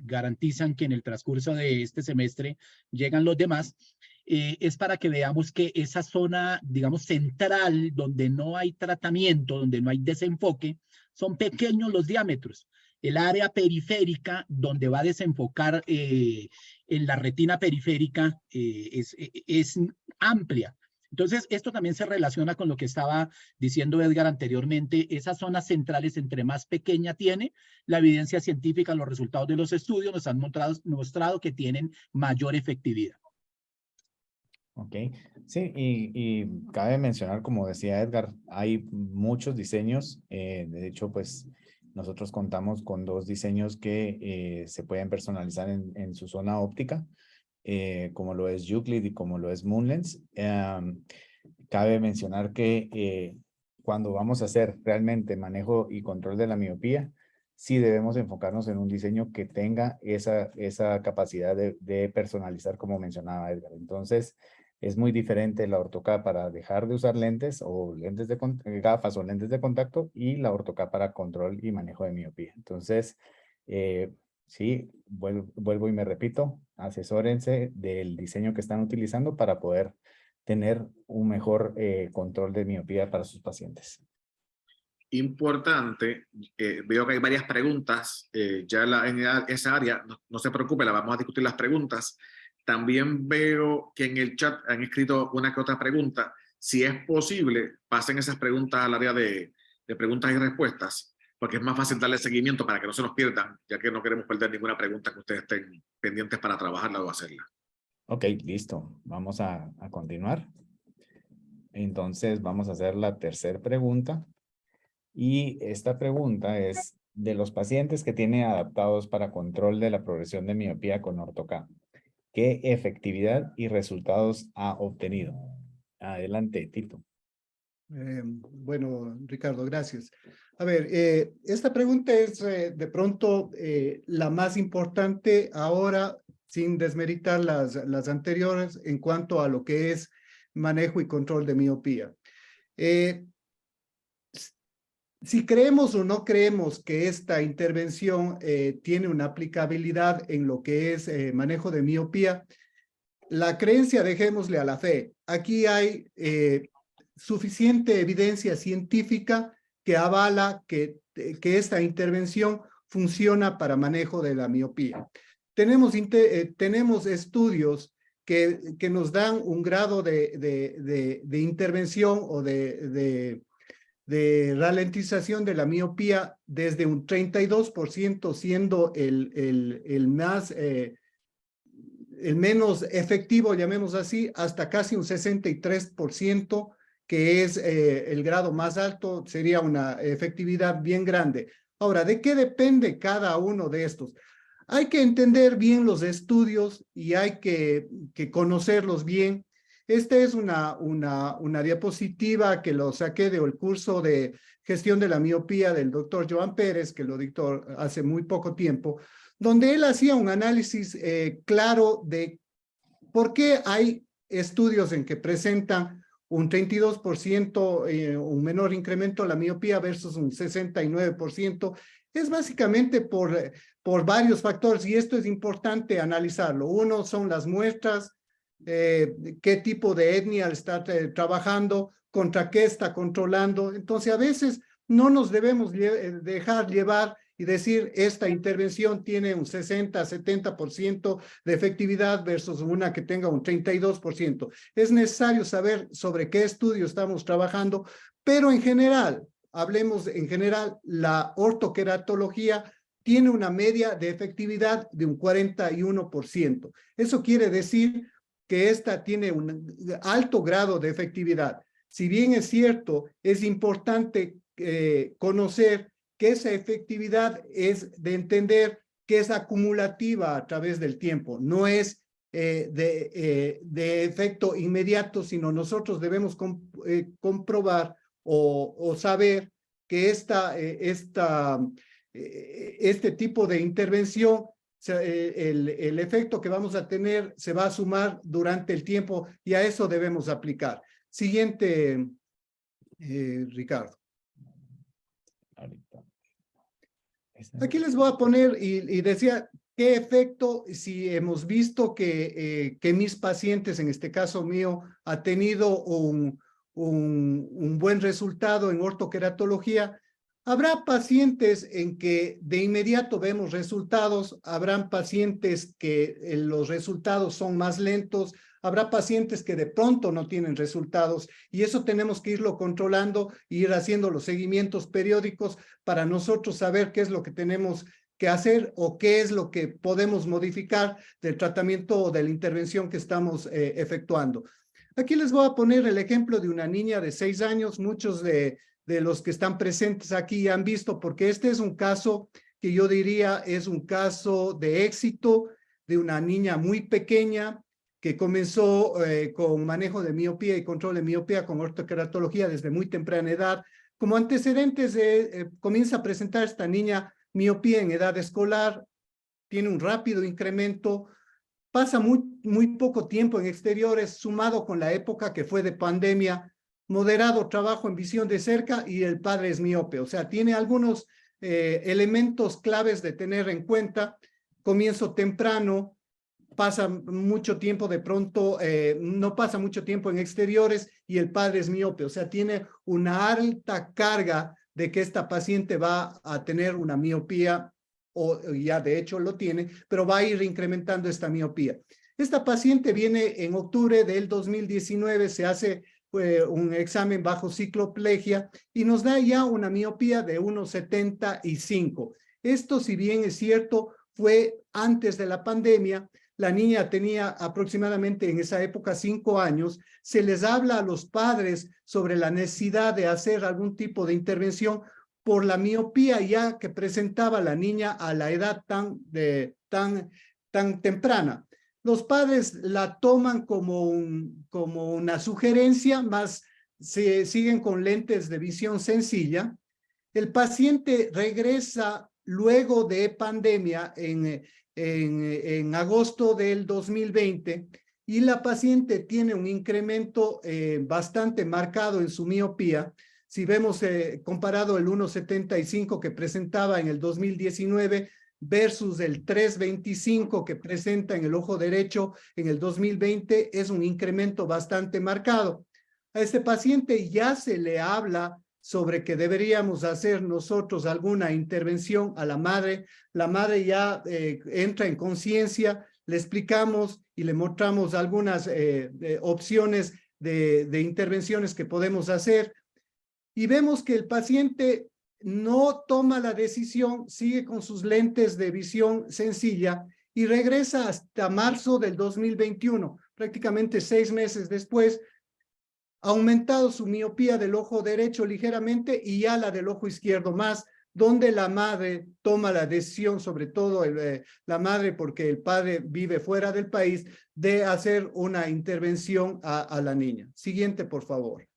garantizan que en el transcurso de este semestre llegan los demás. Es para que veamos que esa zona, digamos, central, donde no hay tratamiento, donde no hay desenfoque, son pequeños los diámetros. El área periférica, donde va a desenfocar en la retina periférica, es amplia. Entonces, esto también se relaciona con lo que estaba diciendo Edgar anteriormente. Esas zonas centrales, entre más pequeña tiene, la evidencia científica, los resultados de los estudios nos han mostrado que tienen mayor efectividad. Ok, sí, y cabe mencionar, como decía Edgar, hay muchos diseños. De hecho, pues nosotros contamos con 2 diseños que se pueden personalizar en su zona óptica, como lo es Euclid y como lo es Moonlens. Cabe mencionar que cuando vamos a hacer realmente manejo y control de la miopía, sí debemos enfocarnos en un diseño que tenga esa capacidad de personalizar, como mencionaba Edgar. Entonces, es muy diferente la AutoCAD para dejar de usar lentes o lentes de gafas o lentes de contacto, y la AutoCAD para control y manejo de miopía. Entonces, sí, vuelvo y me repito, asesórense del diseño que están utilizando para poder tener un mejor control de miopía para sus pacientes. Importante, veo que hay varias preguntas, ya en esa área, no se preocupe, la vamos a discutir las preguntas. También veo que en el chat han escrito una que otra pregunta. Si es posible, pasen esas preguntas al área de preguntas y respuestas, porque es más fácil darle seguimiento para que no se nos pierdan, ya que no queremos perder ninguna pregunta que ustedes estén pendientes para trabajarla o hacerla. Ok, listo. Vamos a continuar. Entonces, vamos a hacer la tercera pregunta. Y esta pregunta es, de los pacientes que tiene adaptados para control de la progresión de miopía con Ortho-K, ¿qué efectividad y resultados ha obtenido? Adelante, Tito. Bueno, Ricardo, gracias. A ver, esta pregunta es de pronto la más importante ahora, sin desmeritar las anteriores en cuanto a lo que es manejo y control de miopía. Si creemos o no creemos que esta intervención tiene una aplicabilidad en lo que es manejo de miopía, la creencia dejémosle a la fe. Aquí hay suficiente evidencia científica que avala que esta intervención funciona para manejo de la miopía. Tenemos estudios que nos dan un grado de intervención o de ralentización de la miopía desde un 32% siendo el menos efectivo, llamemos así, hasta casi un 63%, que es el grado más alto, sería una efectividad bien grande. Ahora, ¿de qué depende cada uno de estos? Hay que entender bien los estudios y hay que conocerlos bien. Esta es una diapositiva que lo saqué del curso de gestión de la miopía del doctor Joan Pérez, que lo dictó hace muy poco tiempo, donde él hacía un análisis claro de por qué hay estudios en que presentan un 32%, un menor incremento de la miopía versus un 69%. Es básicamente por varios factores y esto es importante analizarlo. Uno son las muestras, qué tipo de etnia está trabajando, contra qué está controlando. Entonces, a veces no nos debemos dejar llevar y decir esta intervención tiene un 60-70% de efectividad versus una que tenga un 32%. Es necesario saber sobre qué estudio estamos trabajando, pero en general, hablemos en general, la ortoqueratología tiene una media de efectividad de un 41%. Eso quiere decir que esta tiene un alto grado de efectividad. Si bien es cierto, es importante conocer que esa efectividad es de entender que es acumulativa a través del tiempo, no es de efecto inmediato, sino nosotros debemos comprobar o saber que este tipo de intervención, el efecto que vamos a tener se va a sumar durante el tiempo y a eso debemos aplicar. Siguiente, Ricardo. Aquí les voy a poner y decía qué efecto, si hemos visto que mis pacientes, en este caso mío, ha tenido un buen resultado en ortoqueratología. Habrá pacientes en que de inmediato vemos resultados, habrán pacientes que los resultados son más lentos, habrá pacientes que de pronto no tienen resultados y eso tenemos que irlo controlando e ir haciendo los seguimientos periódicos para nosotros saber qué es lo que tenemos que hacer o qué es lo que podemos modificar del tratamiento o de la intervención que estamos efectuando. Aquí les voy a poner el ejemplo de una niña de 6 años, muchos de los que están presentes aquí han visto, porque este es un caso que yo diría es un caso de éxito de una niña muy pequeña que comenzó con manejo de miopía y control de miopía con ortoqueratología desde muy temprana edad. Como antecedentes, comienza a presentar esta niña miopía en edad escolar, tiene un rápido incremento, pasa muy poco tiempo en exteriores, sumado con la época que fue de pandemia, moderado trabajo en visión de cerca y el padre es miope. O sea, tiene algunos elementos claves de tener en cuenta. Comienzo temprano, pasa mucho tiempo de pronto, no pasa mucho tiempo en exteriores y el padre es miope. O sea, tiene una alta carga de que esta paciente va a tener una miopía o ya de hecho lo tiene, pero va a ir incrementando esta miopía. Esta paciente viene en octubre del 2019, se hace un examen bajo cicloplegia y nos da ya una miopía de 1,75. Esto, si bien es cierto, fue antes de la pandemia. La niña tenía aproximadamente en esa época 5 años. Se les habla a los padres sobre la necesidad de hacer algún tipo de intervención por la miopía ya que presentaba la niña a la edad tan temprana. Los padres la toman como una sugerencia, más se siguen con lentes de visión sencilla. El paciente regresa luego de pandemia en agosto del 2020 y la paciente tiene un incremento bastante marcado en su miopía. Si vemos comparado el 1,75 que presentaba en el 2019 versus el 3,25 que presenta en el ojo derecho en el 2020, es un incremento bastante marcado. A este paciente ya se le habla sobre que deberíamos hacer nosotros alguna intervención a la madre. La madre ya entra en conciencia, le explicamos y le mostramos algunas opciones de intervenciones que podemos hacer. Y vemos que el paciente no toma la decisión, sigue con sus lentes de visión sencilla y regresa hasta marzo del 2021, prácticamente 6 meses después, ha aumentado su miopía del ojo derecho ligeramente y ya la del ojo izquierdo más, donde la madre toma la decisión, sobre todo la madre porque el padre vive fuera del país, de hacer una intervención a la niña. Siguiente, por favor.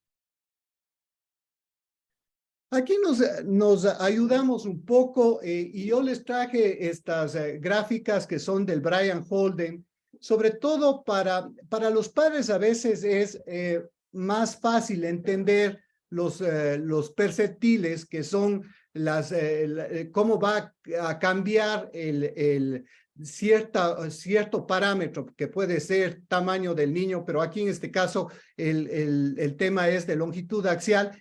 Aquí nos ayudamos un poco y yo les traje estas gráficas que son del Brian Holden, sobre todo para los padres a veces es más fácil entender los perceptiles que son cómo va a cambiar cierto parámetro que puede ser tamaño del niño, pero aquí en este caso el tema es de longitud axial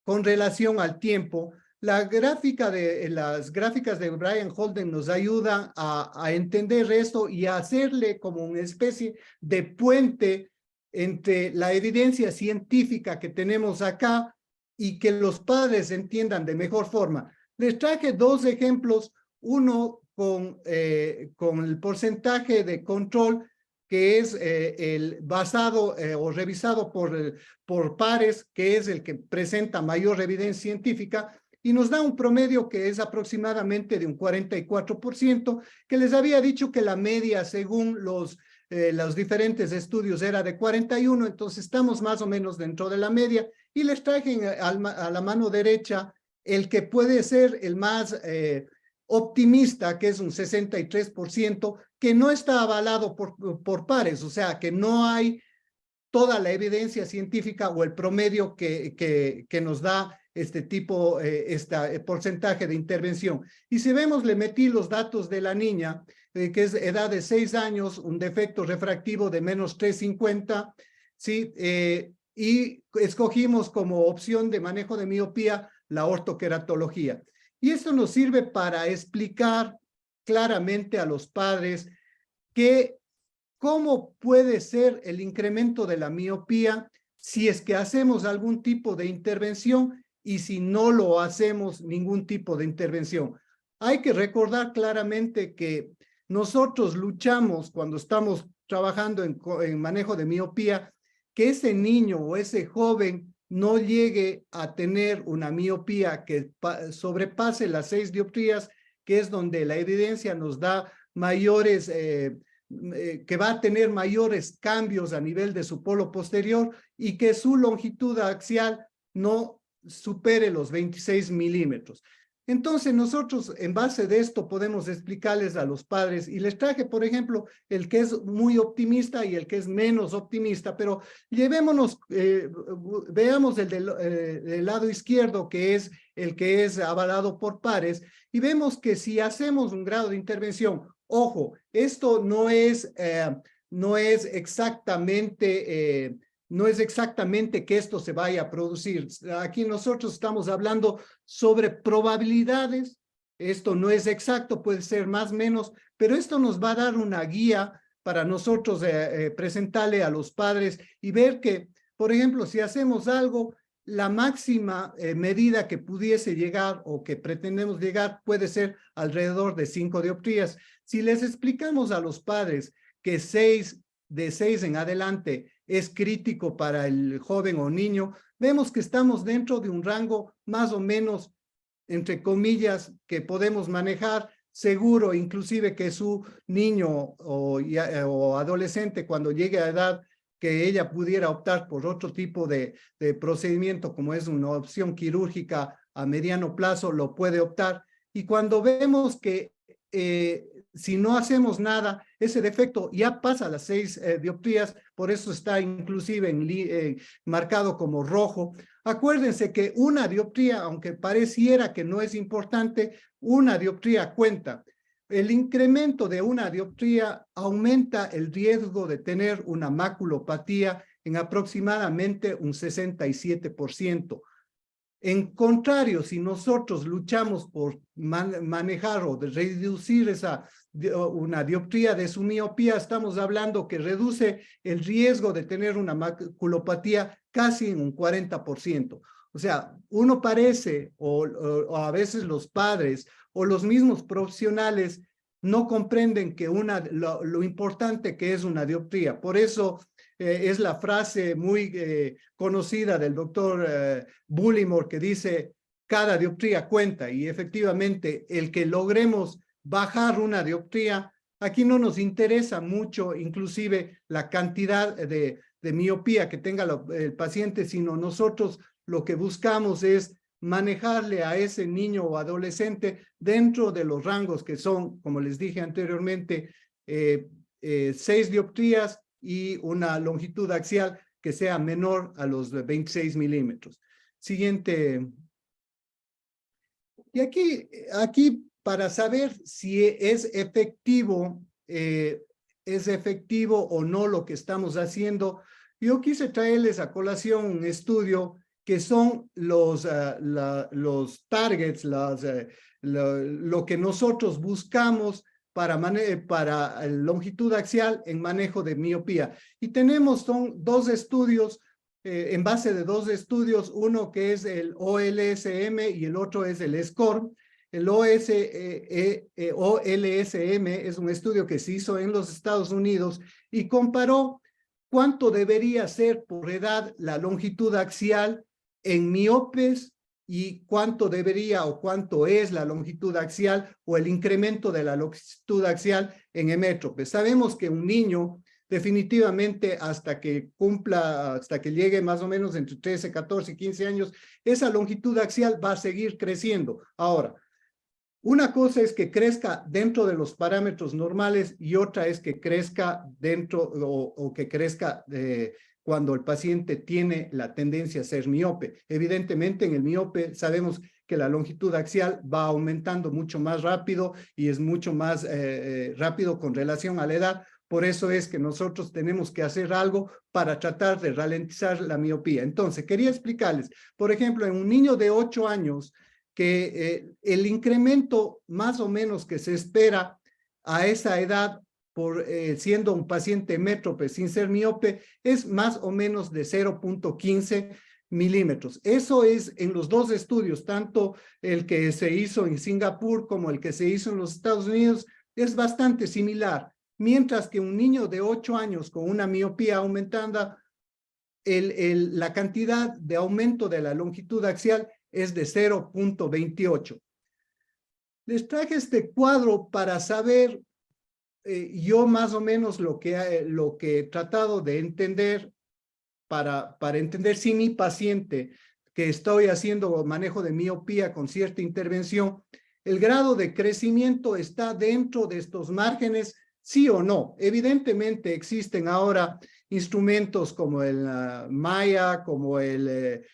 con relación al tiempo. Las gráficas de Brian Holden nos ayudan a entender esto y a hacerle como una especie de puente entre la evidencia científica que tenemos acá y que los padres entiendan de mejor forma. Les traje 2 ejemplos, uno con el porcentaje de control que es el basado o revisado por pares, que es el que presenta mayor evidencia científica, y nos da un promedio que es aproximadamente de un 44%, que les había dicho que la media según los diferentes estudios era de 41, entonces estamos más o menos dentro de la media, y les traje a la mano derecha el que puede ser el más optimista, que es un 63%, que no está avalado por pares, o sea, que no hay toda la evidencia científica o el promedio que nos da este tipo, este porcentaje de intervención. Y si vemos, le metí los datos de la niña, que es edad de 6 años, un defecto refractivo de menos 350, ¿sí? Y escogimos como opción de manejo de miopía la ortoqueratología. Y esto nos sirve para explicar claramente a los padres cómo puede ser el incremento de la miopía si es que hacemos algún tipo de intervención y si no lo hacemos ningún tipo de intervención. Hay que recordar claramente que nosotros luchamos cuando estamos trabajando en manejo de miopía, que ese niño o ese joven no llegue a tener una miopía que sobrepase las 6 dioptrías, que es donde la evidencia nos da mayores, que va a tener mayores cambios a nivel de su polo posterior y que su longitud axial no supere los 26 milímetros. Entonces nosotros en base de esto podemos explicarles a los padres y les traje, por ejemplo, el que es muy optimista y el que es menos optimista, pero llevémonos, veamos el del lado izquierdo, que es el que es avalado por pares, y vemos que si hacemos un grado de intervención, ojo, esto no es exactamente que esto se vaya a producir. Aquí nosotros estamos hablando sobre probabilidades. Esto no es exacto, puede ser más o menos, pero esto nos va a dar una guía para nosotros presentarle a los padres y ver que, por ejemplo, si hacemos algo, la máxima medida que pudiese llegar o que pretendemos llegar puede ser alrededor de 5 dioptrías. Si les explicamos a los padres que de 6 en adelante es crítico para el joven o niño, vemos que estamos dentro de un rango más o menos entre comillas, que podemos manejar, seguro, inclusive que su niño o adolescente, cuando llegue a edad, que ella pudiera optar por otro tipo de procedimiento, como es una opción quirúrgica a mediano plazo, lo puede optar. Y cuando vemos que si no hacemos nada, ese defecto ya pasa a las 6 dioptrías, por eso está inclusive marcado como rojo. Acuérdense que una dioptría, aunque pareciera que no es importante, una dioptría cuenta. El incremento de una dioptría aumenta el riesgo de tener una maculopatía en aproximadamente un 67%. En contrario, si nosotros luchamos por manejar o de reducir una dioptría de su miopía, estamos hablando que reduce el riesgo de tener una maculopatía casi en un 40%. O sea, uno parece, o a veces los padres o los mismos profesionales no comprenden que lo importante que es una dioptría. Por eso es la frase muy conocida del doctor Bullimore que dice, cada dioptría cuenta, y efectivamente el que logremos bajar una dioptría, aquí no nos interesa mucho inclusive la cantidad de miopía que tenga el paciente, sino nosotros lo que buscamos es manejarle a ese niño o adolescente dentro de los rangos que son, como les dije anteriormente, 6 dioptrías y una longitud axial que sea menor a los 26 milímetros. Siguiente. Y aquí para saber si es efectivo o no lo que estamos haciendo, yo quise traerles a colación un estudio que son los targets, lo que nosotros buscamos para longitud axial en manejo de miopía. Y son 2 estudios, en base de 2 estudios, uno que es el OLSM y el otro es el SCORE. El OLSM es un estudio que se hizo en los Estados Unidos y comparó cuánto debería ser por edad la longitud axial en miopes y cuánto debería o cuánto es la longitud axial o el incremento de la longitud axial en hemétropes. Sabemos que un niño definitivamente hasta que llegue más o menos entre 13, 14 y 15 años, esa longitud axial va a seguir creciendo. Ahora, una cosa es que crezca dentro de los parámetros normales y otra es que crezca dentro o que crezca cuando el paciente tiene la tendencia a ser miope. Evidentemente, en el miope sabemos que la longitud axial va aumentando mucho más rápido y es mucho más rápido con relación a la edad. Por eso es que nosotros tenemos que hacer algo para tratar de ralentizar la miopía. Entonces, quería explicarles, por ejemplo, en un niño de 8 años, que el incremento más o menos que se espera a esa edad, siendo un paciente métrope sin ser miope, es más o menos de 0.15 milímetros. Eso es en los 2 estudios, tanto el que se hizo en Singapur como el que se hizo en los Estados Unidos, es bastante similar. Mientras que un niño de 8 años con una miopía aumentada, la cantidad de aumento de la longitud axial es de 0.28. Les traje este cuadro para saber yo más o menos lo que he tratado de entender para entender si mi paciente que estoy haciendo manejo de miopía con cierta intervención, el grado de crecimiento está dentro de estos márgenes, sí o no. Evidentemente existen ahora instrumentos como el Maya, como el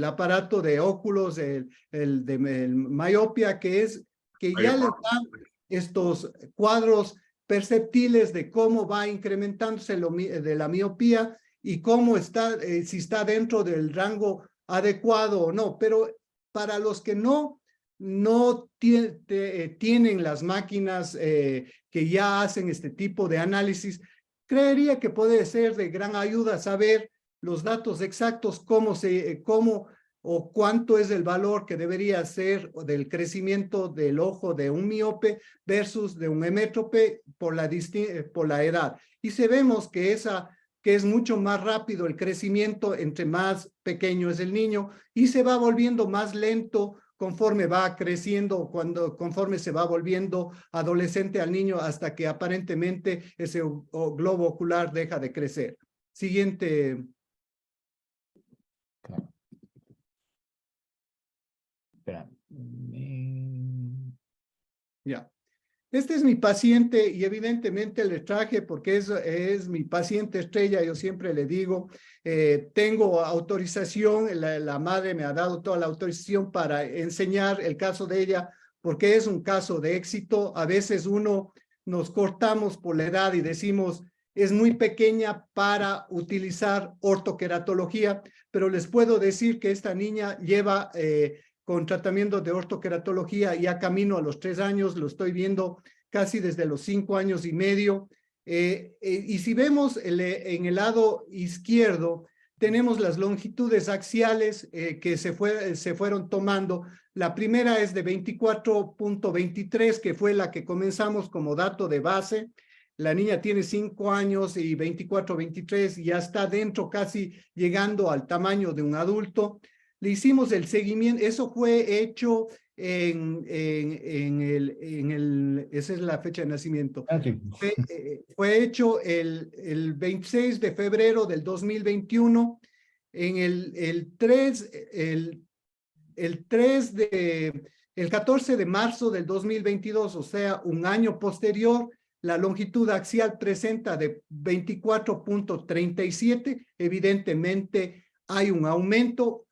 aparato de óculos, el myopia, que ya les dan estos cuadros perceptibles de cómo va incrementándose de la miopía y cómo está, si está dentro del rango adecuado o no. Pero para los que no tienen las máquinas que ya hacen este tipo de análisis, creería que puede ser de gran ayuda saber los datos exactos, cómo o cuánto es el valor que debería ser del crecimiento del ojo de un miope versus de un hemétrope por la edad. Y si vemos que que es mucho más rápido el crecimiento entre más pequeño es el niño y se va volviendo más lento conforme va creciendo, conforme se va volviendo adolescente al niño hasta que aparentemente ese globo ocular deja de crecer. Siguiente. Claro. Espera. Ya. Este es mi paciente y evidentemente le traje porque es mi paciente estrella. Yo siempre le digo, tengo autorización, la madre me ha dado toda la autorización para enseñar el caso de ella porque es un caso de éxito. A veces nos cortamos por la edad y decimos, es muy pequeña para utilizar ortoqueratología, pero les puedo decir que esta niña lleva con tratamiento de ortoqueratología ya camino a los 3 años, lo estoy viendo casi desde los 5 años y medio. Y si vemos en el lado izquierdo, tenemos las longitudes axiales que se fueron tomando. La primera es de 24.23, que fue la que comenzamos como dato de base. La niña tiene 5 años y 24.23, ya está dentro casi llegando al tamaño de un adulto. Le hicimos el seguimiento, eso fue hecho esa es la fecha de nacimiento. Okay. Fue hecho el 26 de febrero del 2021, en el 14 de marzo del 2022, o sea, un año posterior, la longitud axial presenta de 24.37, evidentemente hay un aumento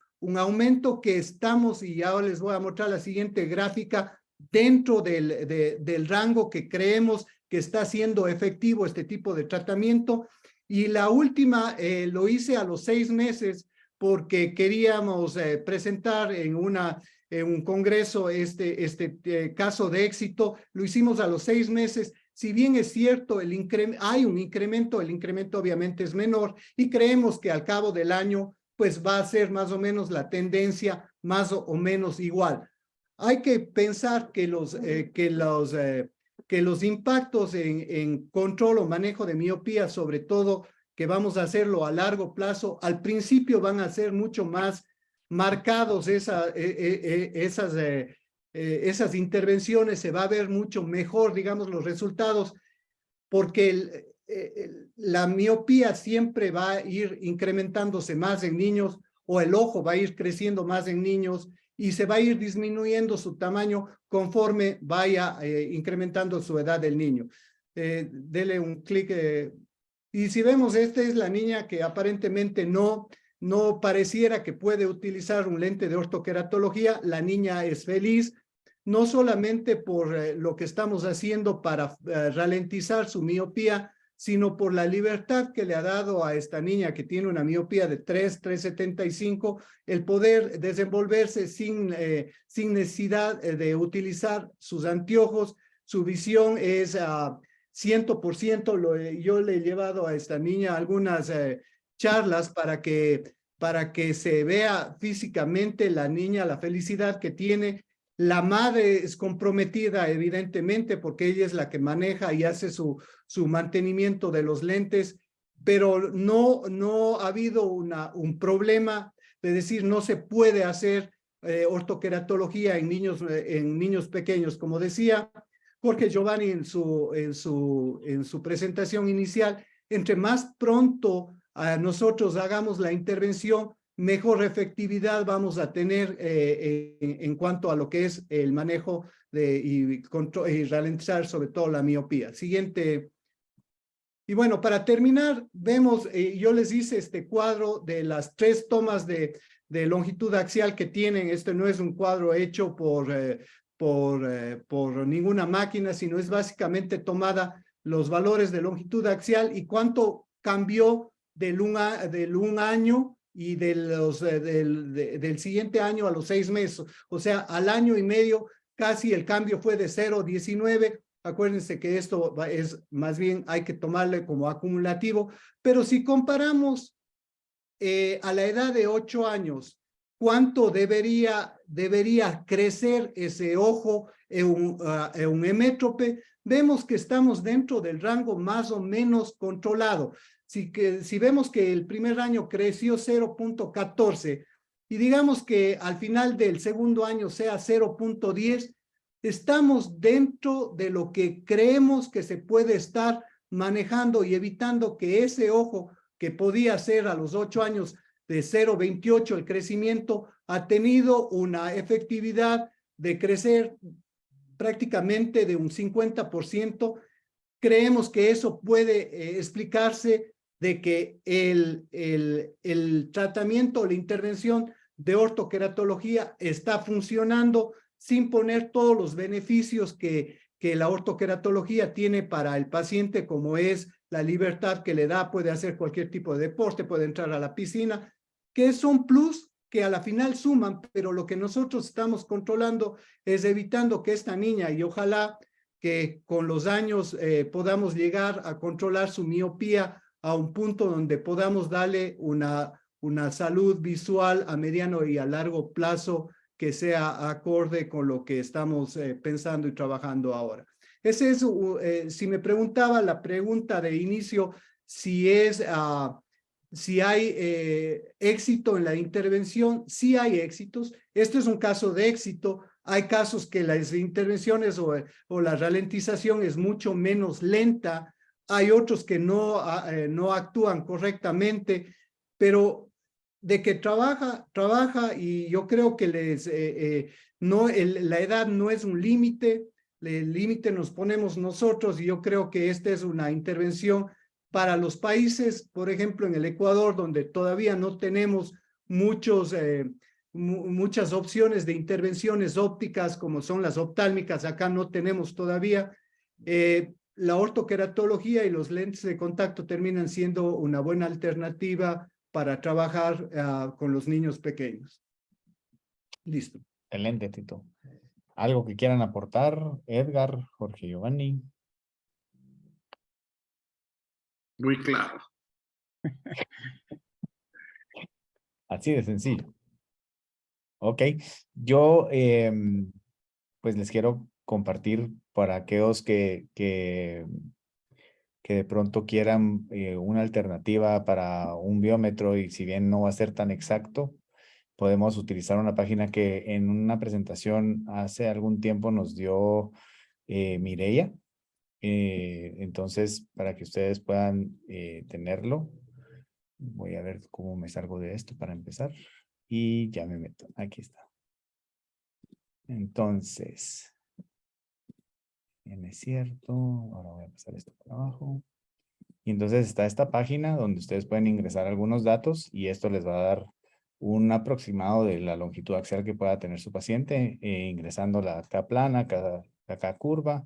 que estamos, y ahora les voy a mostrar la siguiente gráfica, dentro del rango que creemos que está siendo efectivo este tipo de tratamiento. Y la última lo hice a los 6 meses porque queríamos presentar en un congreso este caso de éxito. Lo hicimos a los 6 meses. Si bien es cierto, hay un incremento, el incremento obviamente es menor y creemos que al cabo del año pues va a ser más o menos la tendencia más o menos igual. Hay que pensar que los impactos en control o manejo de miopía, sobre todo que vamos a hacerlo a largo plazo, al principio van a ser mucho más marcados esas intervenciones, se va a ver mucho mejor, digamos, los resultados, porque la miopía siempre va a ir incrementándose más en niños, o el ojo va a ir creciendo más en niños y se va a ir disminuyendo su tamaño conforme vaya incrementando su edad del niño. Dele un clic. Y si vemos, esta es la niña que aparentemente no pareciera que puede utilizar un lente de ortoqueratología. La niña es feliz, no solamente por lo que estamos haciendo para ralentizar su miopía, sino por la libertad que le ha dado a esta niña que tiene una miopía de 3.75, el poder desenvolverse sin necesidad de utilizar sus anteojos. Su visión es 100%. Yo le he llevado a esta niña algunas charlas para que se vea físicamente la niña, la felicidad que tiene. La madre es comprometida, evidentemente, porque ella es la que maneja y hace su mantenimiento de los lentes, pero no ha habido un problema de decir no se puede hacer ortoqueratología en niños pequeños. Como decía Jorge Giovanni en su presentación inicial, entre más pronto nosotros hagamos la intervención, mejor efectividad vamos a tener en cuanto a lo que es el manejo y ralentizar sobre todo la miopía. Siguiente. Y bueno, para terminar, vemos, yo les hice este cuadro de las 3 tomas de longitud axial que tienen. Este no es un cuadro hecho por ninguna máquina, sino es básicamente tomada los valores de longitud axial y cuánto cambió del un año y del siguiente año a los 6 meses. O sea, al año y medio casi el cambio fue de 0.19. Acuérdense que esto es más bien, hay que tomarle como acumulativo, pero si comparamos a la edad de 8 años, ¿cuánto debería crecer ese ojo en un hemétrope? Vemos que estamos dentro del rango más o menos controlado. si vemos que el primer año creció 0.14 y digamos que al final del segundo año sea 0.10, estamos dentro de lo que creemos que se puede estar manejando y evitando que ese ojo que podía ser a los 8 años de 0.28 el crecimiento ha tenido una efectividad de crecer prácticamente de un 50%. Creemos que eso puede explicarse de que el tratamiento o la intervención de ortoqueratología está funcionando sin poner todos los beneficios que la ortoqueratología tiene para el paciente, como es la libertad que le da, puede hacer cualquier tipo de deporte, puede entrar a la piscina, que son plus que a la final suman, pero lo que nosotros estamos controlando es evitando que esta niña, y ojalá que con los años podamos llegar a controlar su miopía a un punto donde podamos darle una salud visual a mediano y a largo plazo que sea acorde con lo que estamos pensando y trabajando ahora. Ese es, si me preguntaba la pregunta de inicio, si hay éxito en la intervención, sí hay éxitos. Este es un caso de éxito. Hay casos que las intervenciones o la ralentización es mucho menos lenta. Hay otros que no actúan correctamente, pero de que trabaja y yo creo que la edad no es un límite. El límite nos ponemos nosotros y yo creo que esta es una intervención para los países, por ejemplo, en el Ecuador, donde todavía no tenemos muchas opciones de intervenciones ópticas como son las oftálmicas, acá no tenemos todavía. La ortoqueratología y los lentes de contacto terminan siendo una buena alternativa para trabajar con los niños pequeños. Listo. Excelente, Tito. ¿Algo que quieran aportar? Edgar, Jorge Giovanni. Muy claro. Así de sencillo. Ok, yo pues les quiero compartir para aquellos que de pronto quieran una alternativa para un biómetro y si bien no va a ser tan exacto, podemos utilizar una página que en una presentación hace algún tiempo nos dio Mireia. Entonces, para que ustedes puedan tenerlo, voy a ver cómo me salgo de esto para empezar. Y ya me meto. Aquí está. Entonces, bien es cierto. Ahora voy a pasar esto por abajo. Y entonces está esta página donde ustedes pueden ingresar algunos datos y esto les va a dar un aproximado de la longitud axial que pueda tener su paciente, ingresando la K plana, K curva,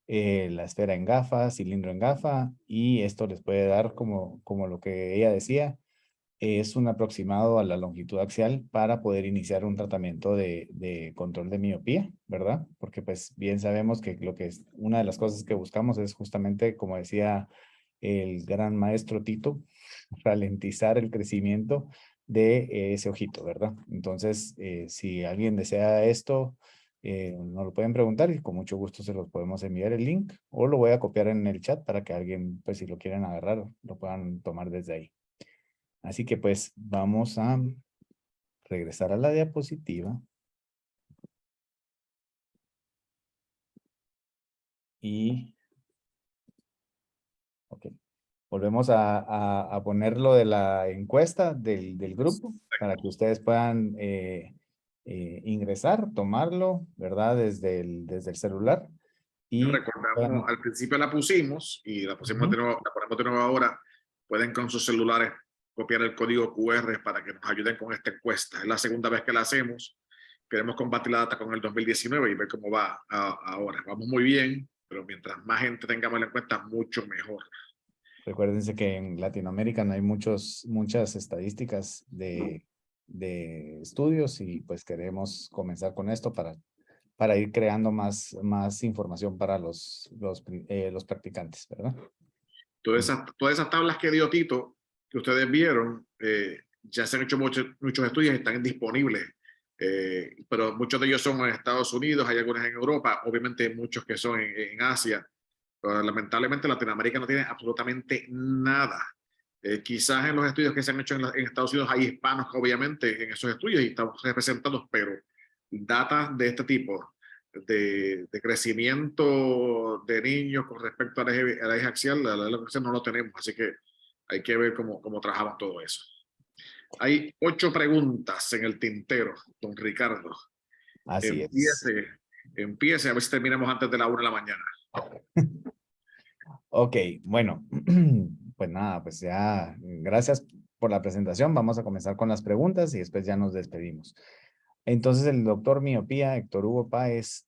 la esfera en gafa, cilindro en gafa, y esto les puede dar, como lo que ella decía, es un aproximado a la longitud axial para poder iniciar un tratamiento de control de miopía, ¿verdad? Porque pues bien sabemos que una de las cosas que buscamos es justamente, como decía el gran maestro Tito, ralentizar el crecimiento de ese ojito, ¿verdad? Entonces, si alguien desea esto, nos lo pueden preguntar y con mucho gusto se los podemos enviar el link o lo voy a copiar en el chat para que alguien, pues si lo quieren agarrar, lo puedan tomar desde ahí. Así que pues vamos a regresar a la diapositiva. Y, ok, volvemos a poner lo de la encuesta del grupo para que ustedes puedan ingresar, tomarlo, ¿verdad? Desde el celular. Y recordamos, al principio la pusimos y la pusimos de nuevo, la ponemos de nuevo ahora. Pueden con sus celulares copiar el código QR para que nos ayuden con esta encuesta. Es la segunda vez que la hacemos. Queremos combatir la data con el 2019 y ver cómo va ahora. Vamos muy bien, pero mientras más gente tengamos en cuenta, mucho mejor. Recuérdense que en Latinoamérica no hay muchas estadísticas de estudios y pues queremos comenzar con esto para ir creando más información para los practicantes, ¿verdad? Todas esas tablas que dio Tito, que ustedes vieron, ya se han hecho muchos estudios y están disponibles, pero muchos de ellos son en Estados Unidos, hay algunos en Europa, obviamente muchos que son en Asia, pero lamentablemente Latinoamérica no tiene absolutamente nada. Quizás en los estudios que se han hecho en Estados Unidos hay hispanos, obviamente, en esos estudios y estamos representados, pero datos de este tipo, de crecimiento de niños con respecto a la eje axial, no lo tenemos, así que hay que ver cómo trabajamos todo eso. Hay 8 preguntas en el tintero, don Ricardo. Así es. Empiece, a ver si terminamos antes de la 1 de la mañana. Ok, bueno, pues nada, pues ya, gracias por la presentación. Vamos a comenzar con las preguntas y después ya nos despedimos. Entonces el doctor Miopía, Héctor Hugo Páez,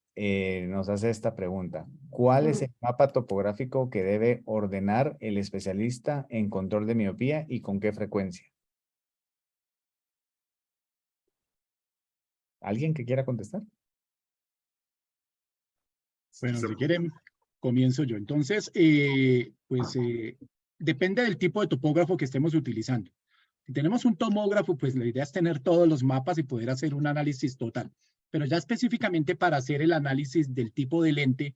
nos hace esta pregunta. ¿Cuál es el mapa topográfico que debe ordenar el especialista en control de miopía y con qué frecuencia? ¿Alguien que quiera contestar? Bueno, si quieren, comienzo yo. Entonces, depende del tipo de topógrafo que estemos utilizando. Si tenemos un tomógrafo, pues la idea es tener todos los mapas y poder hacer un análisis total. Pero ya específicamente para hacer el análisis del tipo de lente,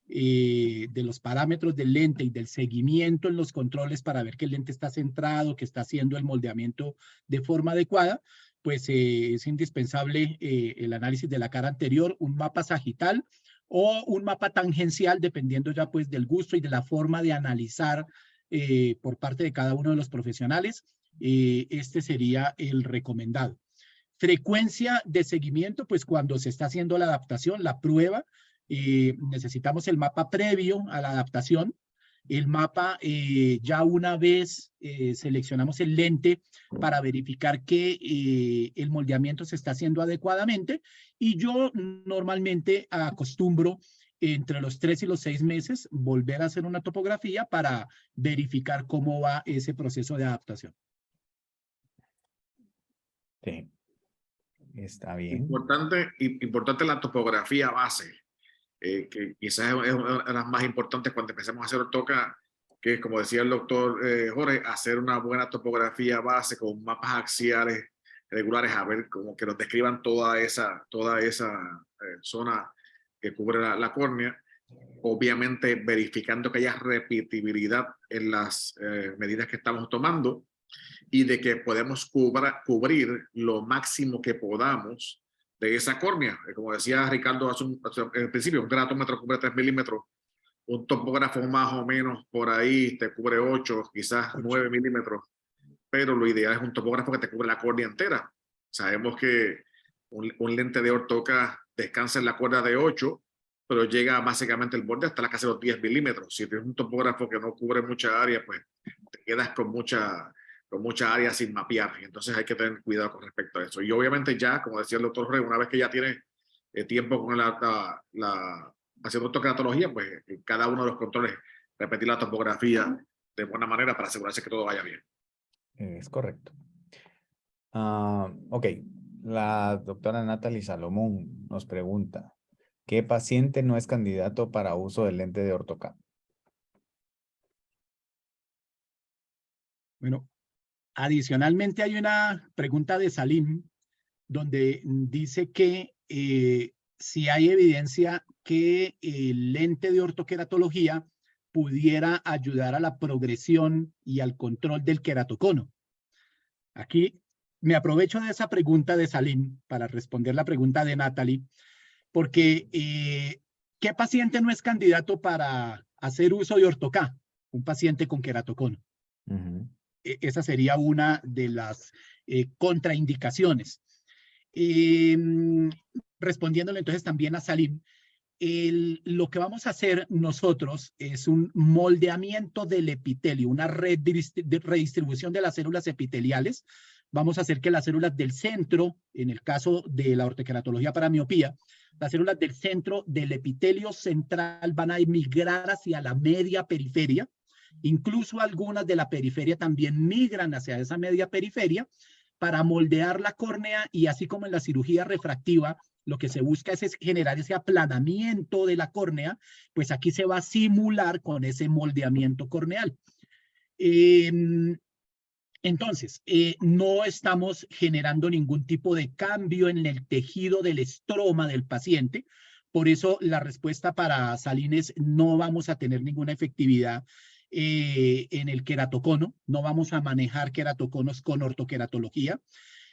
de los parámetros del lente y del seguimiento en los controles para ver que el lente está centrado, que está haciendo el moldeamiento de forma adecuada, pues es indispensable el análisis de la cara anterior, un mapa sagital o un mapa tangencial, dependiendo ya pues del gusto y de la forma de analizar por parte de cada uno de los profesionales. Este sería el recomendado. Frecuencia de seguimiento, pues cuando se está haciendo la adaptación, la prueba, necesitamos el mapa previo a la adaptación. El mapa, ya una vez seleccionamos el lente para verificar que el moldeamiento se está haciendo adecuadamente, y yo normalmente acostumbro entre los 3 y los 6 meses volver a hacer una topografía para verificar cómo va ese proceso de adaptación. Sí, está bien. Importante la topografía base. Que quizás es una de las más importantes cuando empecemos a hacer ortoca, que como decía el doctor Jorge, hacer una buena topografía base con mapas axiales regulares, a ver como que nos describan toda esa zona que cubre la córnea, obviamente verificando que haya repetibilidad en las medidas que estamos tomando y de que podemos cubrir lo máximo que podamos de esa córnea. Como decía Ricardo al principio, un gratómetro cubre 3 milímetros, un topógrafo más o menos por ahí te cubre 8, quizás 9 milímetros, pero lo ideal es un topógrafo que te cubre la córnea entera. Sabemos que un lente de ortoca descansa en la cuerda de 8, pero llega básicamente el borde hasta casi los 10 milímetros. Si tienes un topógrafo que no cubre mucha área, pues te quedas con mucha área sin mapear, y entonces hay que tener cuidado con respecto a eso. Y obviamente ya, como decía el doctor Rey, una vez que ya tiene tiempo con haciendo ortoqueratología, pues en cada uno de los controles repetir la topografía de buena manera para asegurarse que todo vaya bien. Es correcto. Ok, la doctora Natalie Salomón nos pregunta, ¿qué paciente no es candidato para uso del lente de ortoca? Bueno, adicionalmente hay una pregunta de Salim donde dice que si hay evidencia que el lente de ortoqueratología pudiera ayudar a la progresión y al control del queratocono. Aquí me aprovecho de esa pregunta de Salim para responder la pregunta de Natalie, porque ¿qué paciente no es candidato para hacer uso de ortoca? Un paciente con queratocono. Esa sería una de las contraindicaciones. Respondiéndole entonces también a Salim, lo que vamos a hacer nosotros es un moldeamiento del epitelio, una redistribución de las células epiteliales. Vamos a hacer que las células del centro, en el caso de la ortoqueratología para miopía, las células del centro del epitelio central van a emigrar hacia la media periferia. Incluso algunas de la periferia también migran hacia esa media periferia para moldear la córnea, y así como en la cirugía refractiva, lo que se busca es generar ese aplanamiento de la córnea, pues aquí se va a simular con ese moldeamiento corneal. Entonces, no estamos generando ningún tipo de cambio en el tejido del estroma del paciente. Por eso la respuesta para Salim es no vamos a tener ninguna efectividad en el queratocono. No vamos a manejar queratoconos con ortoqueratología.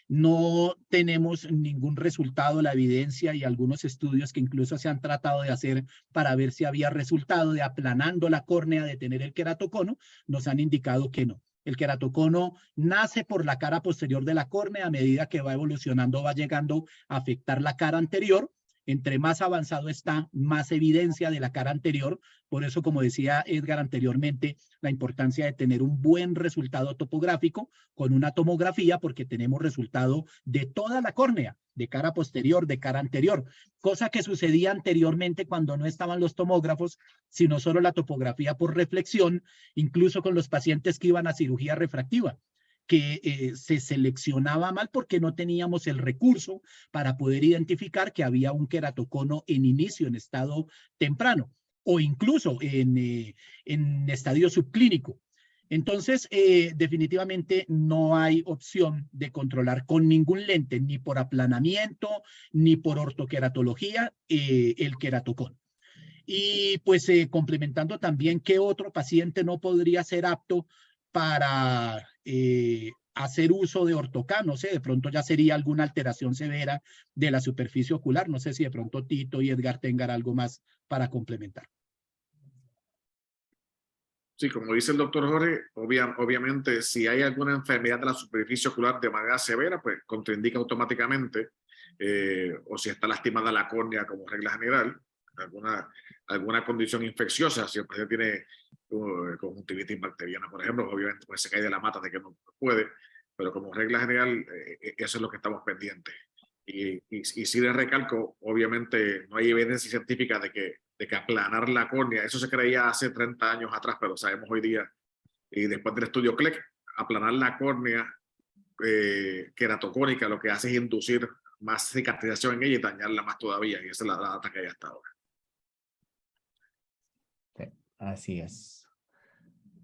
No tenemos ningún resultado, la evidencia y algunos estudios que incluso se han tratado de hacer para ver si había resultado de aplanando la córnea de tener el queratocono, nos han indicado que no. El queratocono nace por la cara posterior de la córnea, a medida que va evolucionando, va llegando a afectar la cara anterior. Entre más avanzado está, más evidencia de la cara anterior. Por eso, como decía Edgar anteriormente, la importancia de tener un buen resultado topográfico con una tomografía, porque tenemos resultado de toda la córnea, de cara posterior, de cara anterior, cosa que sucedía anteriormente cuando no estaban los tomógrafos, sino solo la topografía por reflexión, incluso con los pacientes que iban a cirugía refractiva, que se seleccionaba mal porque no teníamos el recurso para poder identificar que había un queratocono en inicio, en estado temprano, o incluso en estadio subclínico. Entonces, definitivamente no hay opción de controlar con ningún lente, ni por aplanamiento, ni por ortoqueratología, el queratocono. Y pues complementando también, ¿qué otro paciente no podría ser apto para hacer uso de ortocan? No sé, de pronto ya sería alguna alteración severa de la superficie ocular. No sé si de pronto Tito y Edgar tengan algo más para complementar. Sí, como dice el doctor Jorge, obviamente si hay alguna enfermedad de la superficie ocular de manera severa, pues contraindica automáticamente, o si está lastimada la córnea como regla general, alguna condición infecciosa, si el paciente tiene conjuntivitis bacteriana, por ejemplo, obviamente pues se cae de la mata de que no puede, pero como regla general, eso es lo que estamos pendientes. Y si le recalco, obviamente no hay evidencia científica de que aplanar la córnea, eso se creía hace 30 años atrás, pero sabemos hoy día, y después del estudio CLEC, aplanar la córnea queratocónica lo que hace es inducir más cicatrización en ella y dañarla más todavía, y esa es la data que hay hasta ahora. Sí, así es.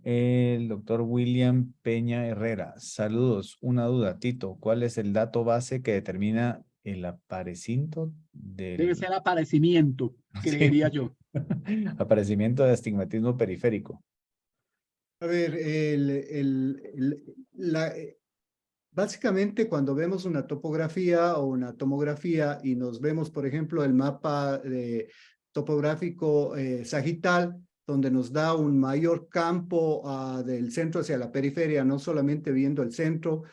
El doctor William Peña Herrera. Saludos. Una duda, Tito. ¿Cuál es el dato base que determina el aparecimiento del... Debe ser aparecimiento, creería yo. Aparecimiento de astigmatismo periférico? A ver, básicamente cuando vemos una topografía o una tomografía y nos vemos, por ejemplo, el mapa topográfico sagital, donde nos da un mayor campo del centro hacia la periferia, no solamente viendo el centro,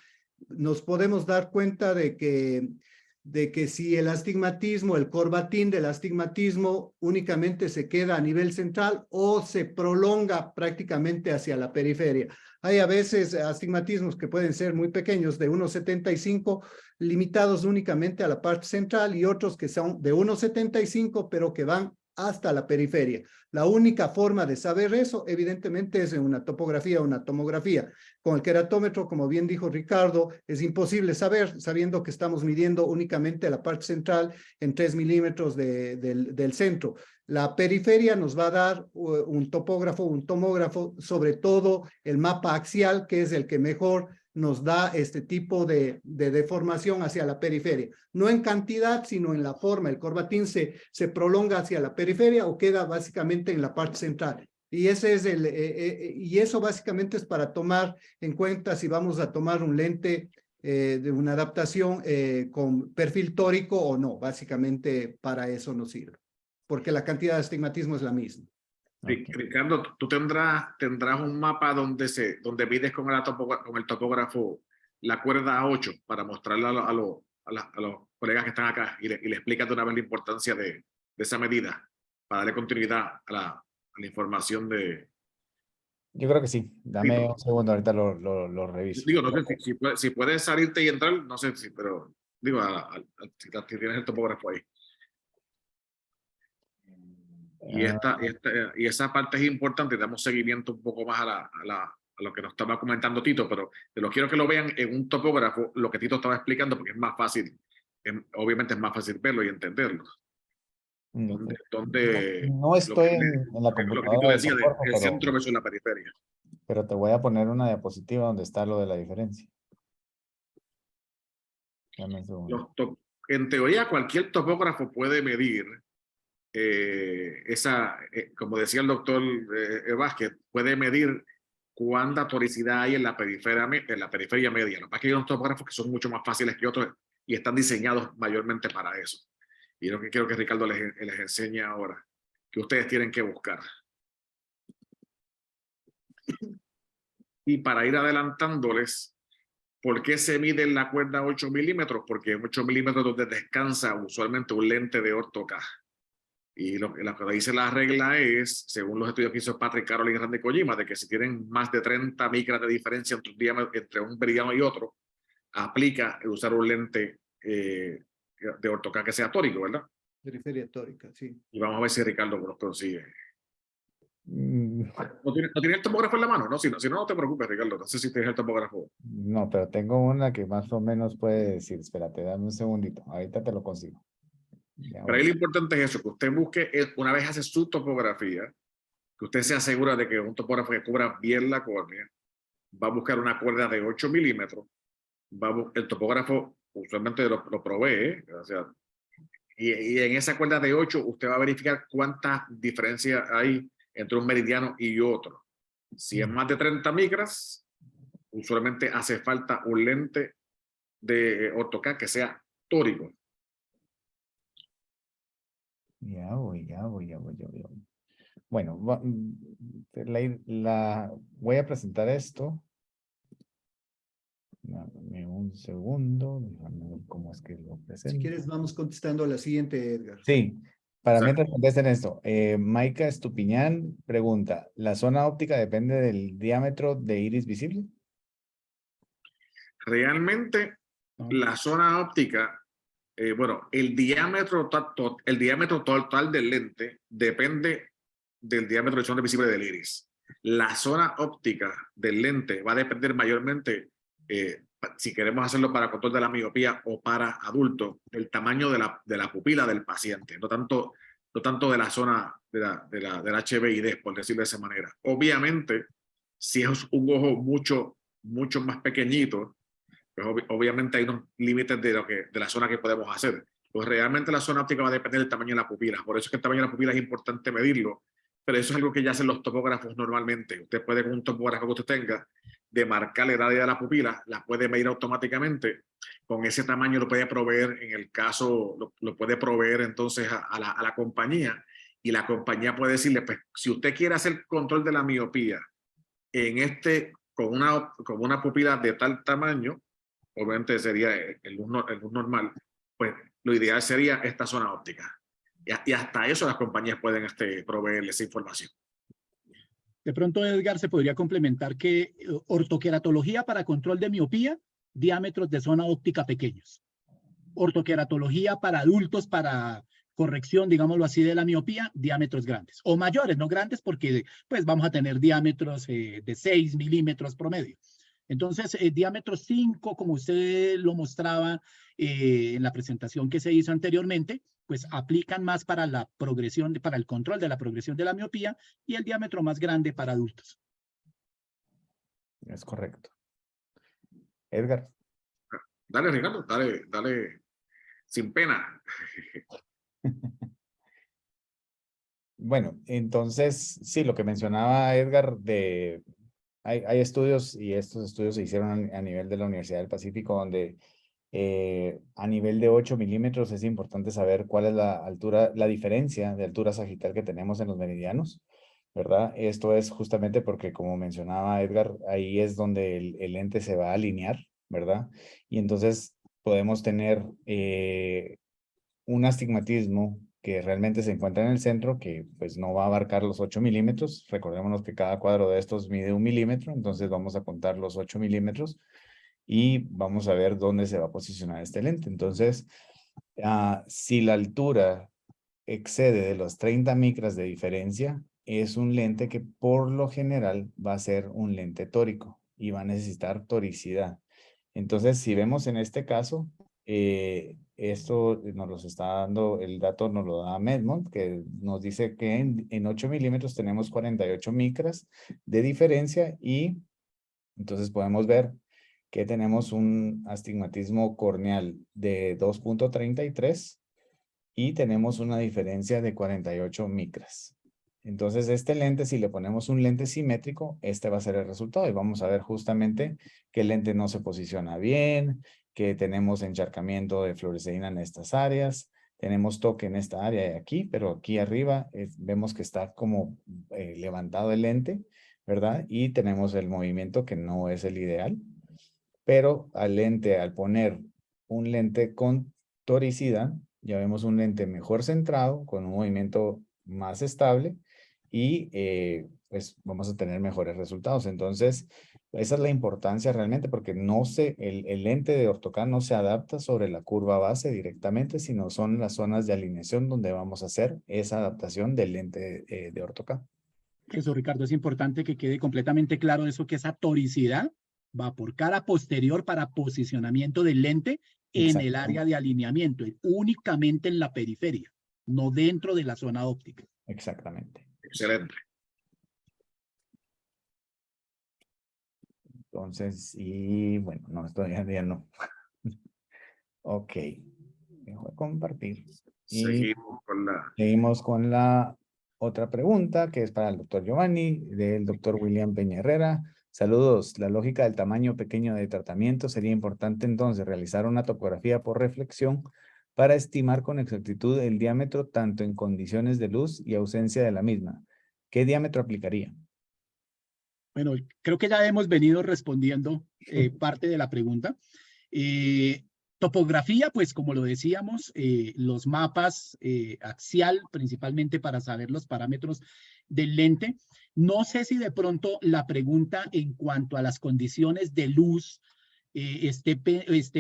nos podemos dar cuenta de que si el astigmatismo, el corbatín del astigmatismo únicamente se queda a nivel central o se prolonga prácticamente hacia la periferia. Hay a veces astigmatismos que pueden ser muy pequeños, de 1,75, limitados únicamente a la parte central, y otros que son de 1,75, pero que van hasta la periferia. La única forma de saber eso, evidentemente, es en una topografía o una tomografía. Con el queratómetro, como bien dijo Ricardo, es imposible saber, sabiendo que estamos midiendo únicamente la parte central en 3 milímetros del centro. La periferia nos va a dar un topógrafo, un tomógrafo, sobre todo el mapa axial, que es el que mejor nos da este tipo de deformación hacia la periferia. No en cantidad, sino en la forma. El corbatín se prolonga hacia la periferia o queda básicamente en la parte central. Y ese es y eso básicamente es para tomar en cuenta si vamos a tomar un lente de una adaptación con perfil tórico o no. Básicamente para eso nos sirve, porque la cantidad de astigmatismo es la misma. Okay. Ricardo, tú tendrás un mapa donde mides con el topógrafo la cuerda 8 para mostrarle a los colegas que están acá y le explicas de una vez la importancia de esa medida para darle continuidad a la información de... Yo creo que sí. Dame un segundo, ahorita lo reviso. Digo, no sé si puedes salirte y entrar, no sé si, pero digo, si tienes el topógrafo ahí. Y esa parte es importante, damos seguimiento un poco más a lo que nos estaba comentando Tito, pero quiero que lo vean en un topógrafo, lo que Tito estaba explicando, porque es más fácil, obviamente es más fácil verlo y entenderlo. No estoy en la computadora. Lo que Tito decía, el centro versus la periferia. Pero te voy a poner una diapositiva donde está lo de la diferencia. Dame un segundo. En teoría, cualquier topógrafo puede medir como decía el doctor Vázquez, puede medir cuánta toricidad hay en la periferia media. Lo que pasa es que hay unos topógrafos que son mucho más fáciles que otros y están diseñados mayormente para eso. Y lo que quiero que Ricardo les enseñe ahora, que ustedes tienen que buscar. Y para ir adelantándoles, ¿por qué se mide en la cuerda 8 milímetros? Porque en 8 milímetros donde descansa usualmente un lente de orto K. Y lo que dice la regla es, según los estudios que hizo Patrick Carolyn y Randy Kojima, de que si tienen más de 30 micras de diferencia entre un meridiano y otro, aplica el usar un lente de orto K que sea tórico, ¿verdad? Periferia tórica, sí. Y vamos a ver si Ricardo los consigue. Mm, ¿No tiene el topógrafo en la mano? No, si no, no te preocupes, Ricardo. No sé si tienes el topógrafo. no, pero tengo una que más o menos puede decir. Espérate, dame un segundito. Ahorita te lo consigo. Ya Pero voy. ahí lo importante es eso, que usted busque, una vez hace su topografía, que usted se asegura de que un topógrafo que cubra bien la córnea, va a buscar una cuerda de 8 milímetros, el topógrafo usualmente lo provee, o sea, y en esa cuerda de 8 usted va a verificar cuántas diferencias hay entre un meridiano y otro. Si es más de 30 micras, usualmente hace falta un lente de orto K que sea tórico. Ya voy. Bueno, voy a presentar esto. Dame un segundo, déjame ver cómo es que lo Si presento. quieres, vamos contestando a la siguiente, Edgar. Sí, para Exacto. mientras contesten esto, Maika Estupiñán pregunta, ¿la zona óptica depende del diámetro de iris visible? Realmente, la zona óptica, bueno, el diámetro total del lente depende del diámetro de zona visible del iris. La zona óptica del lente va a depender mayormente, si queremos hacerlo para control de la miopía o para adultos, del tamaño de la pupila del paciente, no tanto de la zona del HBID, por decirlo de esa manera. Obviamente, si es un ojo mucho más pequeñito, pues obviamente hay unos límites de la zona que podemos hacer. Pues realmente la zona óptica va a depender del tamaño de la pupila. Por eso es que el tamaño de la pupila es importante medirlo, pero eso es algo que ya hacen los topógrafos normalmente. Usted puede, con un topógrafo que usted tenga, demarcar el área de la pupila, la puede medir automáticamente. Con ese tamaño lo puede proveer, en el caso, lo puede proveer entonces a la compañía, y la compañía puede decirle, pues, si usted quiere hacer control de la miopía con una pupila de tal tamaño, obviamente sería el luz normal, pues lo ideal sería esta zona óptica. Y hasta eso las compañías pueden proveerle esa información. De pronto, Edgar, se podría complementar que ortoqueratología para control de miopía, diámetros de zona óptica pequeños. Ortoqueratología para adultos, para corrección, digámoslo así, de la miopía, diámetros grandes. O mayores, no grandes, porque pues vamos a tener diámetros de 6 milímetros promedio. Entonces, diámetro 5, como usted lo mostraba en la presentación que se hizo anteriormente, pues aplican más para la progresión, para el control de la progresión de la miopía, y el diámetro más grande para adultos. Es correcto. Edgar. Dale, Ricardo, dale, sin pena. Bueno, entonces, sí, lo que mencionaba Edgar, hay estudios, y estos estudios se hicieron a nivel de la Universidad del Pacífico, donde a nivel de 8 milímetros es importante saber cuál es la altura, la diferencia de altura sagital que tenemos en los meridianos, ¿verdad? Esto es justamente porque, como mencionaba Edgar, ahí es donde el lente se va a alinear, ¿verdad? Y entonces podemos tener un astigmatismo que realmente se encuentra en el centro, que pues no va a abarcar los 8 milímetros. Recordémonos que cada cuadro de estos mide 1 milímetro, entonces vamos a contar los 8 milímetros y vamos a ver dónde se va a posicionar este lente. Entonces, si la altura excede de los 30 micras de diferencia, es un lente que por lo general va a ser un lente tórico y va a necesitar toricidad. Entonces, si vemos en este caso, esto nos lo está dando, el dato nos lo da Medmont, que nos dice que en 8 milímetros tenemos 48 micras de diferencia, y entonces podemos ver que tenemos un astigmatismo corneal de 2.33 y tenemos una diferencia de 48 micras. Entonces, este lente, si le ponemos un lente simétrico, este va a ser el resultado y vamos a ver justamente que el lente no se posiciona bien, que tenemos encharcamiento de fluoresceína en estas áreas, tenemos toque en esta área y aquí, pero aquí arriba vemos que está como levantado el lente, ¿verdad? Y tenemos el movimiento que no es el ideal, pero al poner un lente con toricidad, ya vemos un lente mejor centrado, con un movimiento más estable y pues vamos a tener mejores resultados. Entonces, esa es la importancia realmente porque el lente de ortocan no se adapta sobre la curva base directamente, sino son las zonas de alineación donde vamos a hacer esa adaptación del lente de ortocan. Eso, Ricardo, es importante que quede completamente claro eso, que esa toricidad va por cara posterior para posicionamiento del lente en el área de alineamiento, únicamente en la periferia, no dentro de la zona óptica. Exactamente. Excelente. Entonces, y bueno, no, todavía no. Ok. Dejo de compartir. Y seguimos con la otra pregunta, que es para el doctor Giovanni, del doctor William Peña Herrera. Saludos. La lógica del tamaño pequeño de tratamiento sería importante entonces realizar una topografía por reflexión para estimar con exactitud el diámetro tanto en condiciones de luz y ausencia de la misma. ¿Qué diámetro aplicaría? Bueno, creo que ya hemos venido respondiendo parte de la pregunta. Topografía, pues como lo decíamos, los mapas axial, principalmente para saber los parámetros del lente. No sé si de pronto la pregunta en cuanto a las condiciones de luz esté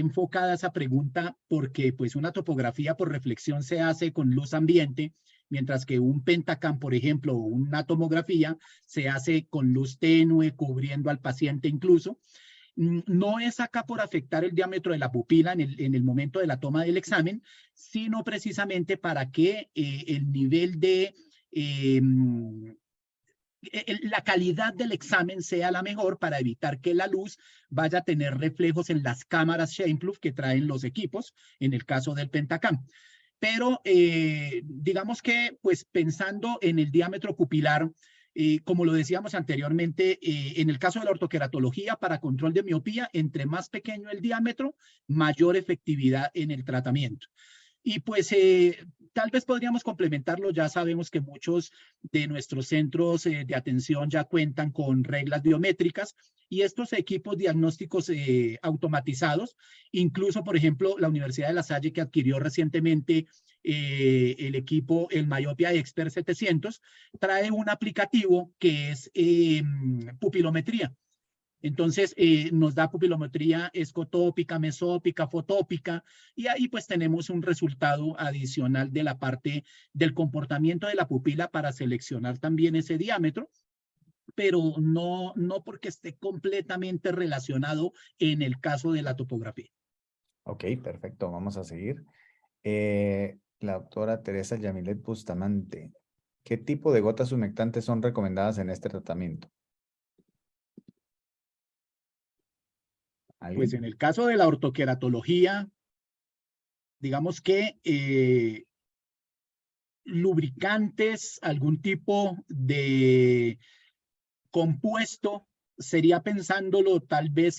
enfocada a esa pregunta porque pues una topografía por reflexión se hace con luz ambiente, mientras que un pentacam, por ejemplo, o una tomografía se hace con luz tenue, cubriendo al paciente incluso. No es acá por afectar el diámetro de la pupila en el momento de la toma del examen, sino precisamente para que el nivel de la calidad del examen sea la mejor para evitar que la luz vaya a tener reflejos en las cámaras Scheimpflug que traen los equipos, en el caso del Pentacam. Pero digamos que, pues pensando en el diámetro pupilar, como lo decíamos anteriormente, en el caso de la ortoqueratología, para control de miopía, entre más pequeño el diámetro, mayor efectividad en el tratamiento. Y pues tal vez podríamos complementarlo, ya sabemos que muchos de nuestros centros de atención ya cuentan con reglas biométricas y estos equipos diagnósticos automatizados, incluso por ejemplo la Universidad de La Salle que adquirió recientemente el equipo, el Myopia Expert 700, trae un aplicativo que es pupilometría. Entonces, nos da pupilometría escotópica, mesópica, fotópica, y ahí pues tenemos un resultado adicional de la parte del comportamiento de la pupila para seleccionar también ese diámetro, pero no porque esté completamente relacionado en el caso de la topografía. Ok, perfecto. Vamos a seguir. La doctora Teresa Yamilet Bustamante. ¿Qué tipo de gotas humectantes son recomendadas en este tratamiento? Pues en el caso de la ortoqueratología, digamos que lubricantes, algún tipo de compuesto, sería pensándolo tal vez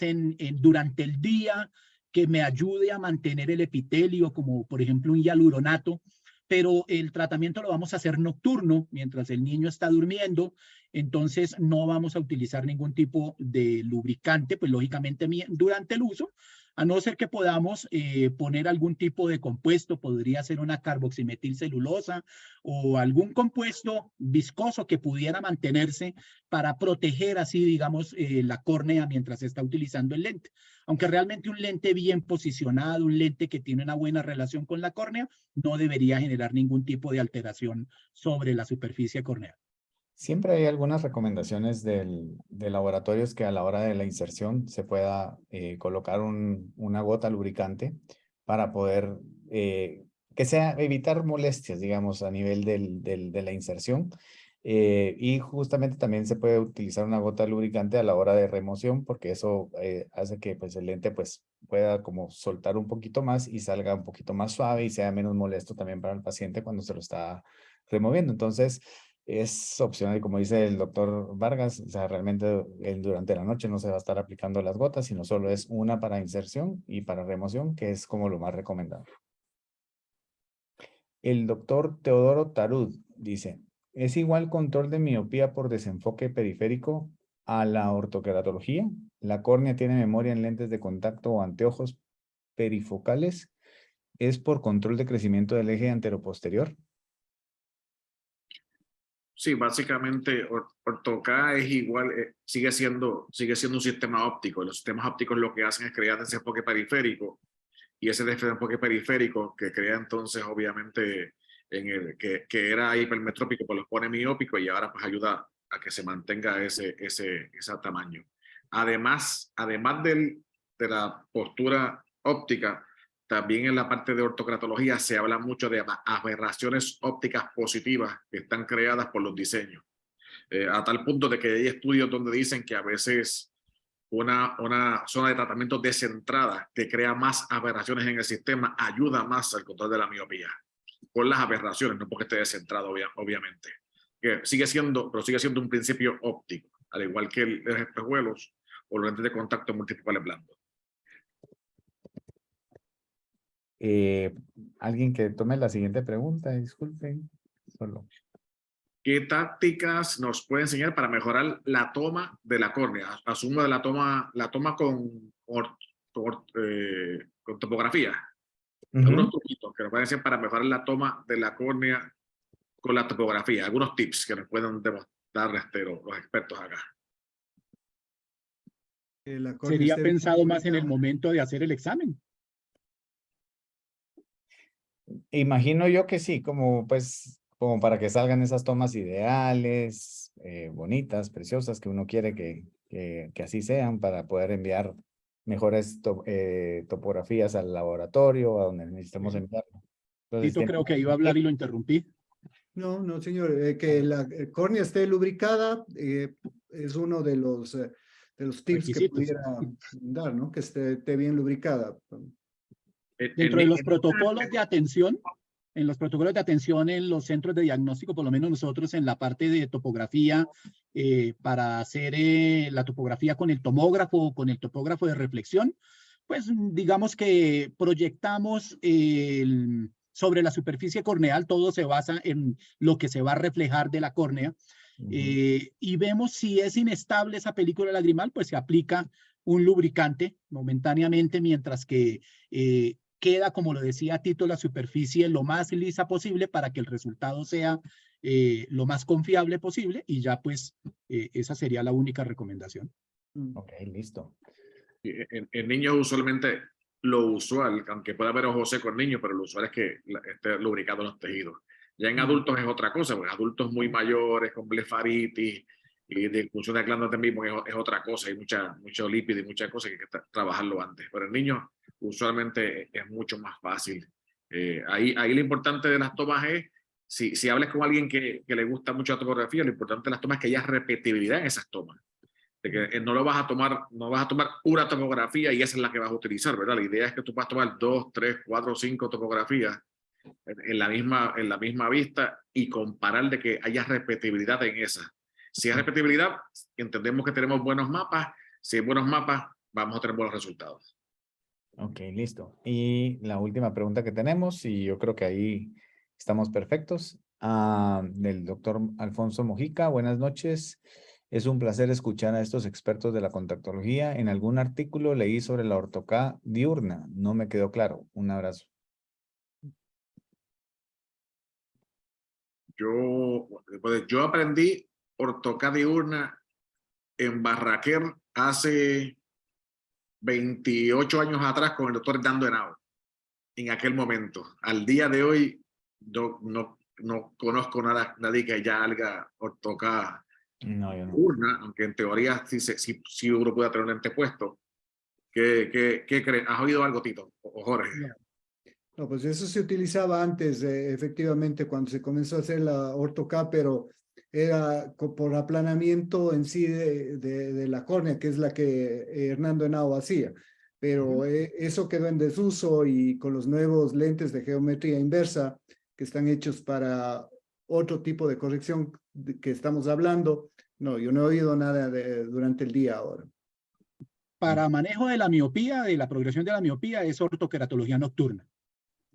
durante el día, que me ayude a mantener el epitelio, como por ejemplo un hialuronato, pero el tratamiento lo vamos a hacer nocturno, mientras el niño está durmiendo, entonces no vamos a utilizar ningún tipo de lubricante, pues lógicamente durante el uso, a no ser que podamos poner algún tipo de compuesto, podría ser una carboximetilcelulosa o algún compuesto viscoso que pudiera mantenerse para proteger así, digamos, la córnea mientras se está utilizando el lente. Aunque realmente un lente bien posicionado, un lente que tiene una buena relación con la córnea, no debería generar ningún tipo de alteración sobre la superficie corneal. Siempre hay algunas recomendaciones de laboratorios que a la hora de la inserción se pueda colocar una gota lubricante para poder evitar molestias, digamos, a nivel de la inserción. Y justamente también se puede utilizar una gota lubricante a la hora de remoción porque eso hace que pues, el lente pues, pueda como soltar un poquito más y salga un poquito más suave y sea menos molesto también para el paciente cuando se lo está removiendo. Entonces, es opcional, como dice el doctor Vargas, o sea, realmente durante la noche no se va a estar aplicando las gotas, sino solo es una para inserción y para remoción, que es como lo más recomendable. El doctor Teodoro Tarud dice, ¿es igual control de miopía por desenfoque periférico a la ortoqueratología? ¿La córnea tiene memoria en lentes de contacto o anteojos perifocales? ¿Es por control de crecimiento del eje anteroposterior? Sí, básicamente Ortoca es igual, sigue siendo un sistema óptico. Los sistemas ópticos lo que hacen es crear desenfoque periférico, y ese desenfoque periférico que crea entonces obviamente que era hipermetrópico, pues los pone miópico y ahora pues ayuda a que se mantenga ese tamaño. Además de la postura óptica, también en la parte de ortocratología se habla mucho de aberraciones ópticas positivas que están creadas por los diseños. A tal punto de que hay estudios donde dicen que a veces una zona de tratamiento descentrada que crea más aberraciones en el sistema ayuda más al control de la miopía. Por las aberraciones, no porque esté descentrado, obviamente. Que sigue siendo un principio óptico, al igual que los espejuelos o los lentes de contacto multifocales blandos. Alguien que tome la siguiente pregunta, disculpen. Solo. ¿Qué tácticas nos puede enseñar para mejorar la toma de la córnea? Asumo de la toma con topografía. Algunos truquitos que nos pueden decir para mejorar la toma de la córnea con la topografía. Algunos tips que nos pueden dar los expertos acá. Sería pensado más en el momento de hacer el examen. Imagino yo que sí, como para que salgan esas tomas ideales, bonitas, preciosas, que uno quiere que así sean para poder enviar mejores topografías al laboratorio, a donde necesitemos enviarlo. Entonces, Tito, creo que iba a hablar y lo interrumpí. No, señor, que la córnea esté lubricada es uno de los tips requisitos que pudiera dar, ¿no? Que esté bien lubricada. Dentro de los protocolos de atención, en los centros de diagnóstico, por lo menos nosotros en la parte de topografía, para hacer la topografía con el tomógrafo o con el topógrafo de reflexión, pues digamos que proyectamos sobre la superficie corneal, todo se basa en lo que se va a reflejar de la córnea, y vemos si es inestable esa película lagrimal, pues se aplica un lubricante momentáneamente mientras que queda, como lo decía Tito, la superficie lo más lisa posible para que el resultado sea lo más confiable posible, y ya pues esa sería la única recomendación. Ok, listo. En niños usualmente lo usual, aunque pueda haber ojo seco en niños, pero lo usual es que esté lubricado los tejidos. Ya en adultos es otra cosa, porque adultos muy mayores con blefaritis y disfunción de glándulas mismo es otra cosa, hay mucho lípido y muchas cosas que hay que trabajarlo antes. Pero en niños usualmente es mucho más fácil. Ahí lo importante de las tomas es, si hablas con alguien que le gusta mucho la topografía, lo importante de las tomas es que haya repetibilidad en esas tomas. De que no vas a tomar una topografía y esa es la que vas a utilizar, ¿verdad? La idea es que tú puedas tomar 2, 3, 4, 5 topografías en la misma vista y comparar de que haya repetibilidad en esa. Si hay repetibilidad, entendemos que tenemos buenos mapas. Si hay buenos mapas, vamos a tener buenos resultados. Ok, listo. Y la última pregunta que tenemos, y yo creo que ahí estamos perfectos, del doctor Alfonso Mojica. Buenas noches. Es un placer escuchar a estos expertos de la contactología. En algún artículo leí sobre la ortoca diurna. No me quedó claro. Un abrazo. Yo aprendí ortoca diurna en Barraquer hace 28 años atrás con el doctor Hernando Henao. En aquel momento. Al día de hoy no conozco nadie que ya haga ortoca diurna, aunque en teoría sí uno puede tener un antepuesto. ¿Qué crees? ¿Has oído algo, Tito o Jorge? No, pues eso se utilizaba antes, efectivamente, cuando se comenzó a hacer la ortoca, pero era por aplanamiento en sí de la córnea, que es la que Hernando Henao hacía. pero eso quedó en desuso y con los nuevos lentes de geometría inversa que están hechos para otro tipo de corrección que estamos hablando, no, yo no he oído nada durante el día ahora. Para manejo de la miopía, de la progresión de la miopía, es ortoqueratología nocturna.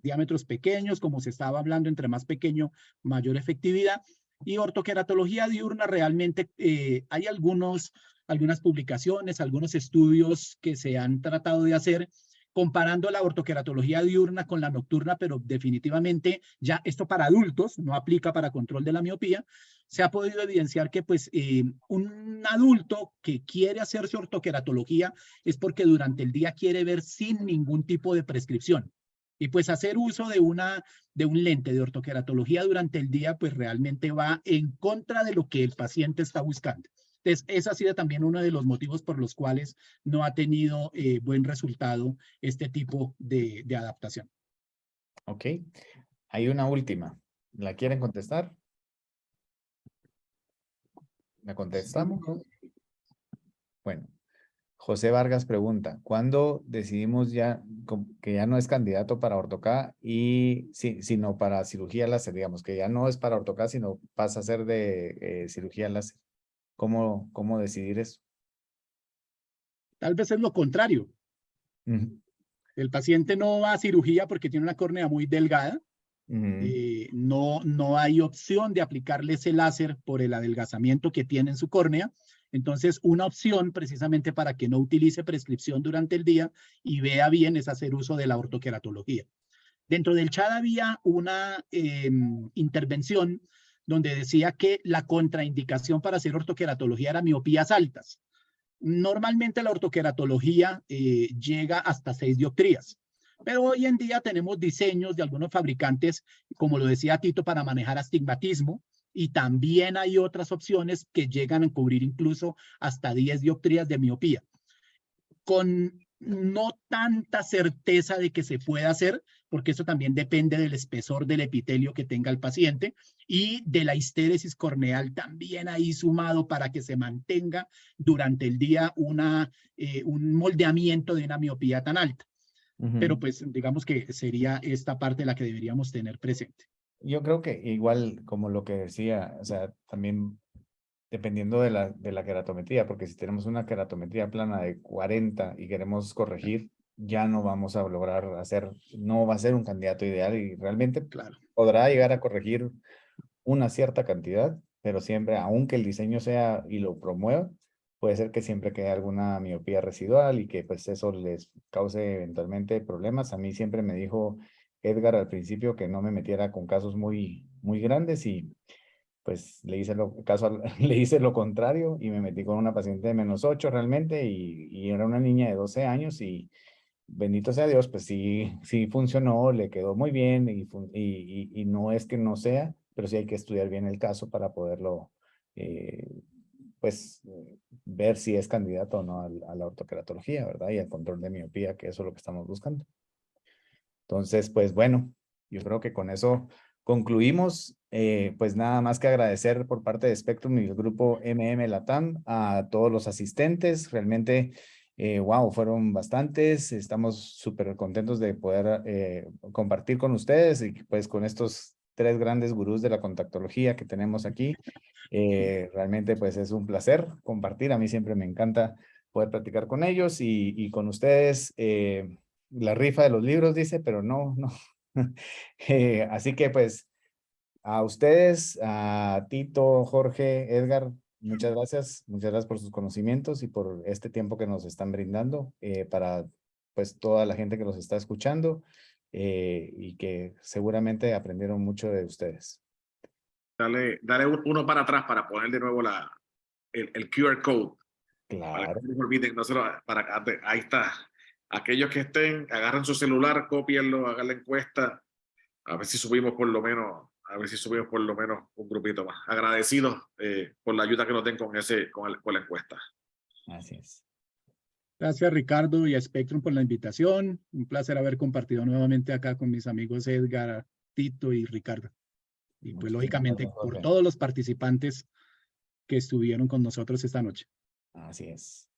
Diámetros pequeños, como se estaba hablando, entre más pequeño, mayor efectividad. Y ortoqueratología diurna, realmente hay algunas publicaciones, algunos estudios que se han tratado de hacer comparando la ortoqueratología diurna con la nocturna, pero definitivamente ya esto para adultos, no aplica para control de la miopía. Se ha podido evidenciar que pues un adulto que quiere hacerse ortoqueratología es porque durante el día quiere ver sin ningún tipo de prescripción. Y pues hacer uso de un lente de ortoqueratología durante el día pues realmente va en contra de lo que el paciente está buscando. Entonces, ese ha sido también uno de los motivos por los cuales no ha tenido buen resultado este tipo de adaptación. Ok. Hay una última. ¿La quieren contestar? ¿La contestamos? Bueno, José Vargas pregunta, ¿cuándo decidimos ya que ya no es candidato para ortoca sino para cirugía láser? Digamos que ya no es para ortoca, sino pasa a ser de cirugía láser. ¿Cómo decidir eso? Tal vez es lo contrario. El paciente no va a cirugía porque tiene una córnea muy delgada. No hay opción de aplicarle ese láser por el adelgazamiento que tiene en su córnea. Entonces, una opción precisamente para que no utilice prescripción durante el día y vea bien es hacer uso de la ortoqueratología. Dentro del chat había una intervención donde decía que la contraindicación para hacer ortoqueratología era miopías altas. Normalmente la ortoqueratología llega hasta 6 dioptrías. Pero hoy en día tenemos diseños de algunos fabricantes, como lo decía Tito, para manejar astigmatismo, y también hay otras opciones que llegan a cubrir incluso hasta 10 dioptrías de miopía. Con no tanta certeza de que se pueda hacer, porque eso también depende del espesor del epitelio que tenga el paciente y de la histéresis corneal también ahí sumado para que se mantenga durante el día un moldeamiento de una miopía tan alta. Pero pues digamos que sería esta parte la que deberíamos tener presente. Yo creo que igual como lo que decía, o sea, también dependiendo de la queratometría, porque si tenemos una queratometría plana de 40 y queremos corregir, ya no vamos a lograr no va a ser un candidato ideal y realmente podrá llegar a corregir una cierta cantidad, pero siempre, aunque el diseño sea y lo promueva, puede ser que siempre quede alguna miopía residual y que pues eso les cause eventualmente problemas. A mí siempre me dijo Edgar al principio que no me metiera con casos muy grandes y pues le hice le hice lo contrario y me metí con una paciente de -8 realmente y era una niña de 12 años y bendito sea Dios, pues sí funcionó, le quedó muy bien y no es que no sea, pero sí hay que estudiar bien el caso para poderlo, ver si es candidato o no a la ortoqueratología, ¿verdad? Y al control de miopía, que eso es lo que estamos buscando. Entonces, pues bueno, yo creo que con eso concluimos. Pues nada más que agradecer por parte de Spectrum y el grupo Latam a todos los asistentes. Realmente, wow, fueron bastantes. Estamos súper contentos de poder compartir con ustedes y pues con estos 3 grandes gurús de la contactología que tenemos aquí. Realmente pues es un placer compartir. A mí siempre me encanta poder platicar con ellos y con ustedes. La rifa de los libros dice, pero no. Así que pues a ustedes, a Tito, Jorge, Edgar, muchas gracias por sus conocimientos y por este tiempo que nos están brindando para pues toda la gente que nos está escuchando y que seguramente aprendieron mucho de ustedes. Dale uno para atrás para poner de nuevo el QR code. Claro. Para que no se olviden, ahí está. Aquellos que estén, agarren su celular, cópienlo, hagan la encuesta, a ver si subimos por lo menos un grupito más. Agradecidos por la ayuda que nos den con la encuesta. Así es. Gracias Ricardo y a Spectrum por la invitación. Un placer haber compartido nuevamente acá con mis amigos Edgar, Tito y Ricardo. Y pues lógicamente por todos los participantes que estuvieron con nosotros esta noche. Así es.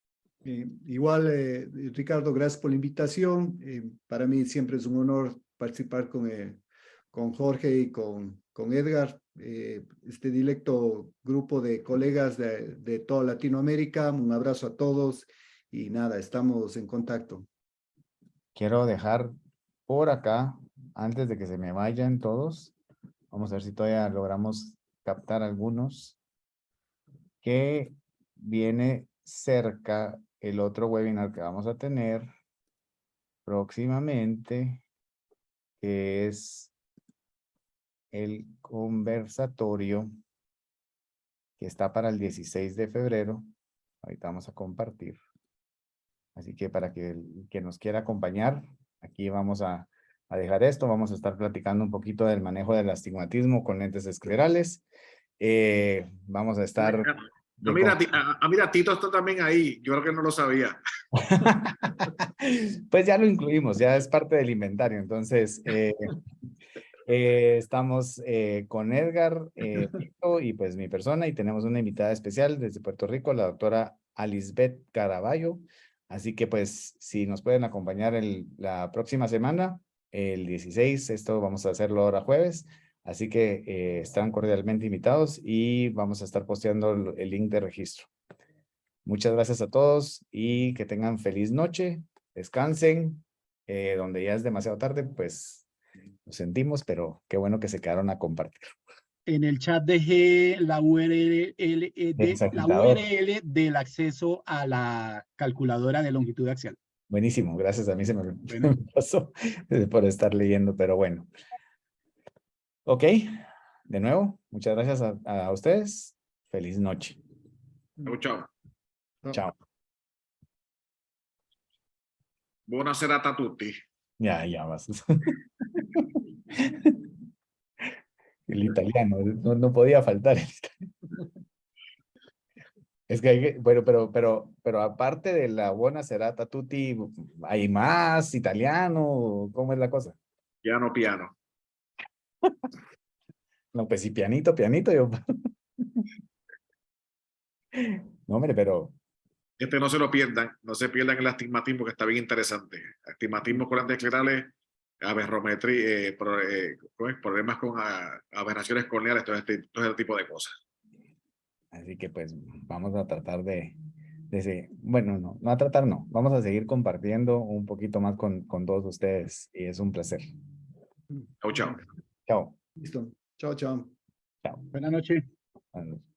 Igual, Ricardo, gracias por la invitación. Para mí siempre es un honor participar con Jorge y con Edgar, este directo grupo de colegas de toda Latinoamérica. Un abrazo a todos y nada, estamos en contacto. Quiero dejar por acá, antes de que se me vayan todos, vamos a ver si todavía logramos captar algunos, que viene cerca el otro webinar que vamos a tener próximamente, que es el conversatorio que está para el 16 de febrero. Ahorita vamos a compartir. Así que para que el que nos quiera acompañar, aquí vamos a dejar esto. Vamos a estar platicando un poquito del manejo del astigmatismo con lentes esclerales. Vamos a estar... Mira, Tito está también ahí. Yo creo que no lo sabía. Pues ya lo incluimos, ya es parte del inventario. Entonces, estamos con Edgar, Tito y pues mi persona, y tenemos una invitada especial desde Puerto Rico, la doctora Alisbeth Caraballo. Así que pues si nos pueden acompañar la próxima semana, el 16, esto vamos a hacerlo ahora jueves, así que están cordialmente invitados y vamos a estar posteando el link de registro. Muchas gracias a todos y que tengan feliz noche, descansen, donde ya es demasiado tarde, pues lo sentimos, pero qué bueno que se quedaron a compartir. En el chat dejé la URL, del acceso a la calculadora de longitud axial. Buenísimo, gracias. A mí se me Bueno. pasó por estar leyendo, pero bueno. Ok, de nuevo, muchas gracias a ustedes. Feliz noche. Chao. Chao. Buona serata a tutti. Ya vas. El italiano, no podía faltar el italiano. Es que hay que, bueno, pero aparte de la buona serata tutti, ¿hay más italiano? ¿Cómo es la cosa? Piano. No, pues sí, pianito, yo. No, hombre, pero... No se lo pierdan, no se pierdan el astigmatismo, que está bien interesante. Astigmatismo con lentes esclerales, aberrometría, problemas con aberraciones corneales, todo este tipo de cosas. Así que pues vamos a tratar bueno, no a tratar, no. Vamos a seguir compartiendo un poquito más con todos ustedes y es un placer. Chao. Chao. Listo. Chao. Chao. Buenas noches. Buenas noches.